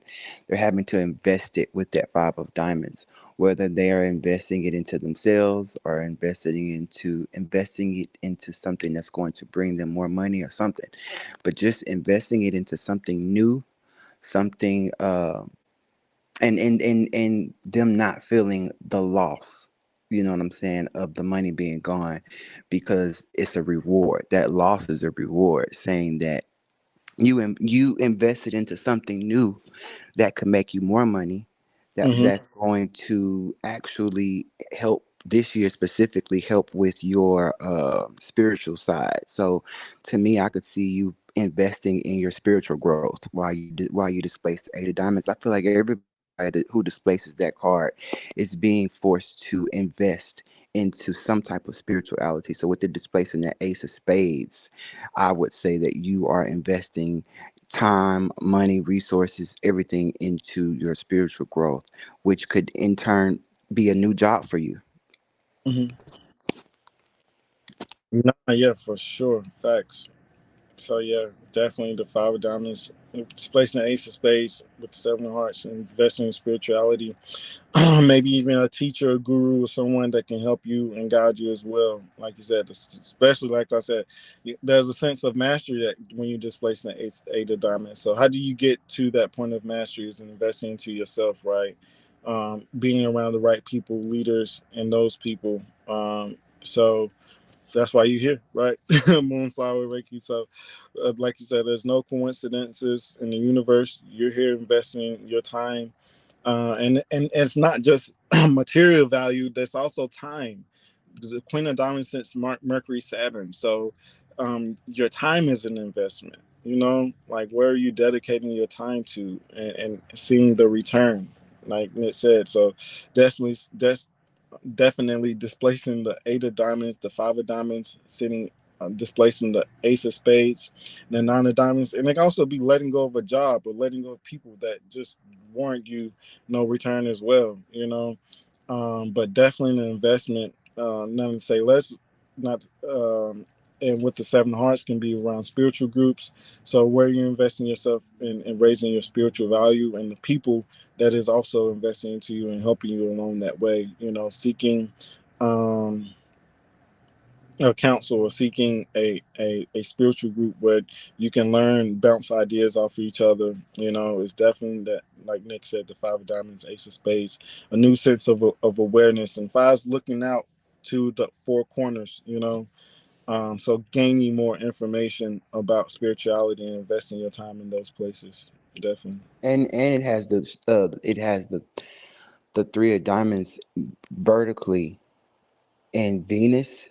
They're having to invest it with that five of diamonds, whether they are investing it into themselves or investing it into something that's going to bring them more money or something. But just investing it into something new, something and them not feeling the loss, you know what I'm saying, of the money being gone, because it's a reward. That loss is a reward, saying that you invested into something new that could make you more money, Mm-hmm. that's going to actually help this year, specifically help with your spiritual side. So to me, I could see you investing in your spiritual growth while you displace the eight of diamonds. I feel like everybody who displaces that card is being forced to invest into some type of spirituality. So with the displacing that ace of spades, I would say that you are investing time, money, resources, everything into your spiritual growth, which could in turn be a new job for you. Mm-hmm. Nah, yeah, for sure. Facts. So yeah, definitely the five of diamonds, displacing the ace of spades with the seven of hearts, and investing in spirituality. Maybe even a teacher, a guru, or someone that can help you and guide you as well. Like you said, especially like I said, there's a sense of mastery that when you displace the eight of diamonds. So how do you get to that point of mastery? Is investing into yourself, right? Being around the right people, leaders, and those people. So that's why you're here, right? Moonflower Reiki. So, like you said, there's no coincidences in the universe. You're here investing your time, and it's not just material value. There's also time. The Queen of Diamonds since Mercury, Saturn. So, your time is an investment. You know, like where are you dedicating your time to, and seeing the return, like Nick said. So, that's definitely displacing the eight of diamonds, the five of diamonds, sitting displacing the ace of spades, the nine of diamonds, and it can also be letting go of a job or letting go of people that just warrant you no return as well. You know, but definitely an investment. Nothing to say less. Not and with the seven of hearts can be around spiritual groups. So where you're investing yourself in raising your spiritual value, and the people that is also investing into you and helping you along that way. You know, seeking um, a counsel or seeking a spiritual group where you can learn, bounce ideas off of each other. You know, it's definitely that, like Nick said, the five of diamonds, ace of spades, a new sense of awareness, and five's looking out to the four corners. You know, so gaining more information about spirituality and investing your time in those places, definitely. And it has the three of diamonds vertically in Venus.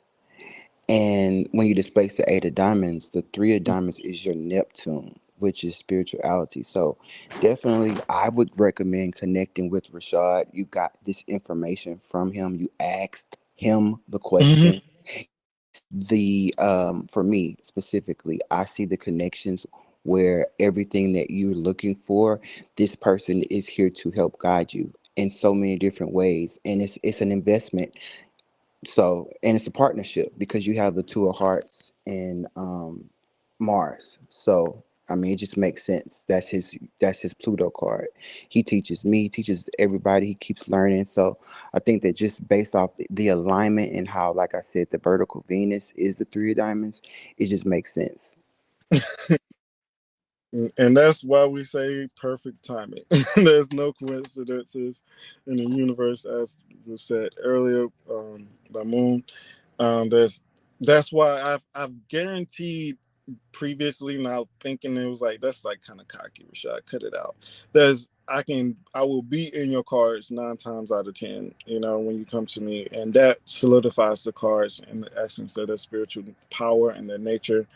And when you displace the eight of diamonds, the three of diamonds is your Neptune, which is spirituality. So definitely I would recommend connecting with Rashad. You got this information from him. You asked him the Mm-hmm. question. The For me specifically, I see the connections where everything that you're looking for, this person is here to help guide you in so many different ways. And it's an investment. So, and it's a partnership because you have the two of hearts and Mars. So, I mean, it just makes sense. That's his Pluto card. He teaches me, he teaches everybody. He keeps learning. So, I think that just based off the alignment and how, like I said, the vertical Venus is the three of diamonds, it just makes sense. And that's why we say perfect timing. There's no coincidences in the universe, as was said earlier by Moon. That's why I've guaranteed previously, now thinking it was like, that's like kind of cocky, Rashad, cut it out. I will be in your cards 9 times out of 10, when you come to me, and that solidifies the cards and the essence of their spiritual power and their nature.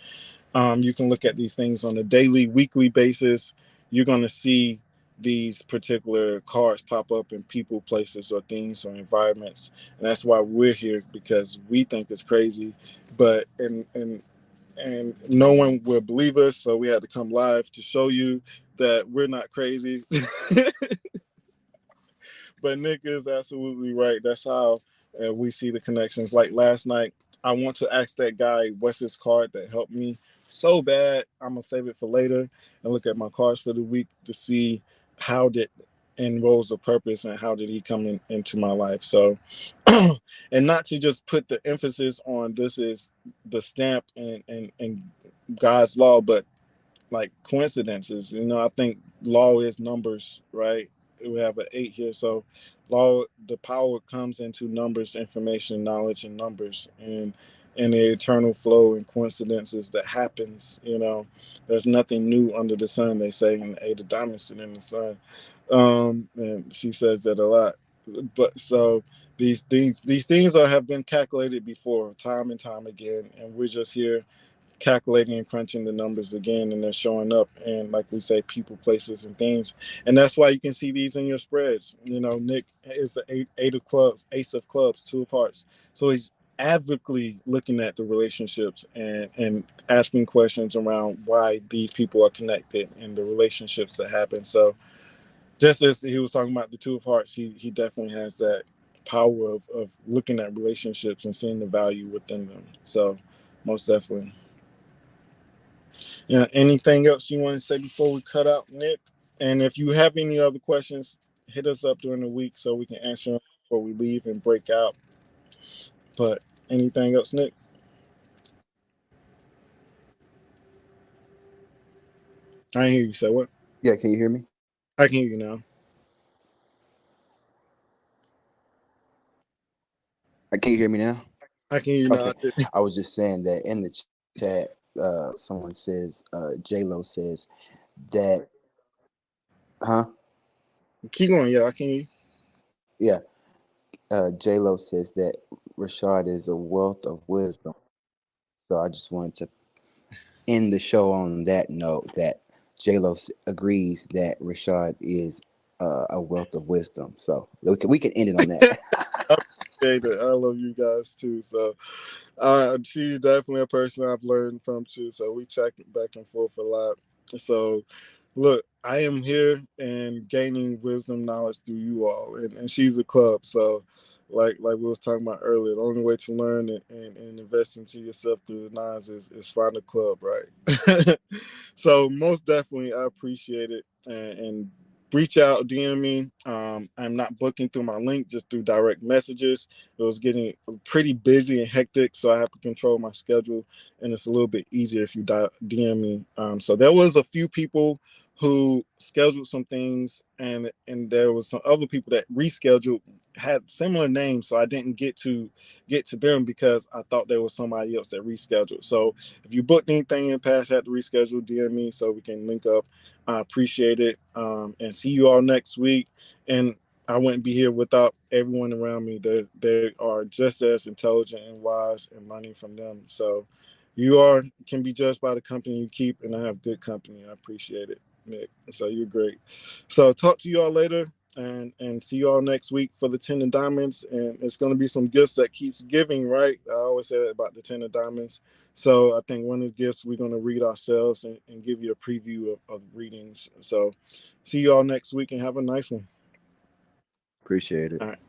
You can look at these things on a daily, weekly basis. You're going to see these particular cards pop up in people, places, or things or environments, and that's why we're here, because we think it's crazy, but and no one will believe us, so we had to come live to show you that we're not crazy. But Nick is absolutely right. That's how we see the connections. Like last night, I want to ask that guy what's his card that helped me so bad. I'm gonna save it for later and look at my cards for the week to see how did in roles of purpose and how did he come into my life. So, and not to just put the emphasis on this is the stamp and God's law, but like coincidences. I think law is numbers, right? We have an 8 here, so law, the power comes into numbers, information, knowledge, and numbers, and the eternal flow and coincidences that happens. There's nothing new under the sun. They say in the 8 of diamonds sitting in the sun, and she says that a lot. But so these things have been calculated before, time and time again, and we're just here calculating and crunching the numbers again, and they're showing up, and like we say, people, places, and things. And that's why you can see these in your spreads. Nick is the eight of clubs, ace of clubs, 2 of hearts, so he's advocately looking at the relationships and asking questions around why these people are connected and the relationships that happen. So just as he was talking about the 2 of hearts, he definitely has that power of looking at relationships and seeing the value within them. So most definitely. Yeah. Anything else you want to say before we cut out, Nick? And if you have any other questions, hit us up during the week so we can answer them before we leave and break out. But anything else, Nick? I didn't hear you say what? Yeah, can you hear me? I can hear you now. Can you hear me now? I can hear you now. Okay. I was just saying that in the chat, someone says, J-Lo says that, huh? Keep going. Yeah, I can hear you. Yeah. J-Lo says that Rashad is a wealth of wisdom. So I just wanted to end the show on that note that J-Lo agrees that Rashad is a wealth of wisdom. So we can end it on that. I appreciate it. I love you guys too. So she's definitely a person I've learned from too. So we check back and forth a lot. So look, I am here and gaining wisdom, knowledge through you all, and she's a club. So like we was talking about earlier, the only way to learn and invest into yourself through the nines is find a club, right? So most definitely, I appreciate it, and reach out, DM me. I'm not booking through my link, just through direct messages. It was getting pretty busy and hectic, so I have to control my schedule, and it's a little bit easier if you DM me. So there was a few people who scheduled some things, and there was some other people that rescheduled, had similar names, so I didn't get to them because I thought there was somebody else that rescheduled. So if you booked anything in the past, had to reschedule, DM me so we can link up. I appreciate it, and see you all next week. And I wouldn't be here without everyone around me. They are just as intelligent and wise, and learning from them. So you can be judged by the company you keep, and I have good company. I appreciate it, Nick. So you're great. So talk to you all later, and see you all next week for the 10 of diamonds. And it's going to be some gifts that keeps giving, right? I always say that about the 10 of diamonds. So I think one of the gifts we're going to read ourselves and give you a preview of readings. So see you all next week and have a nice one. Appreciate it. All right.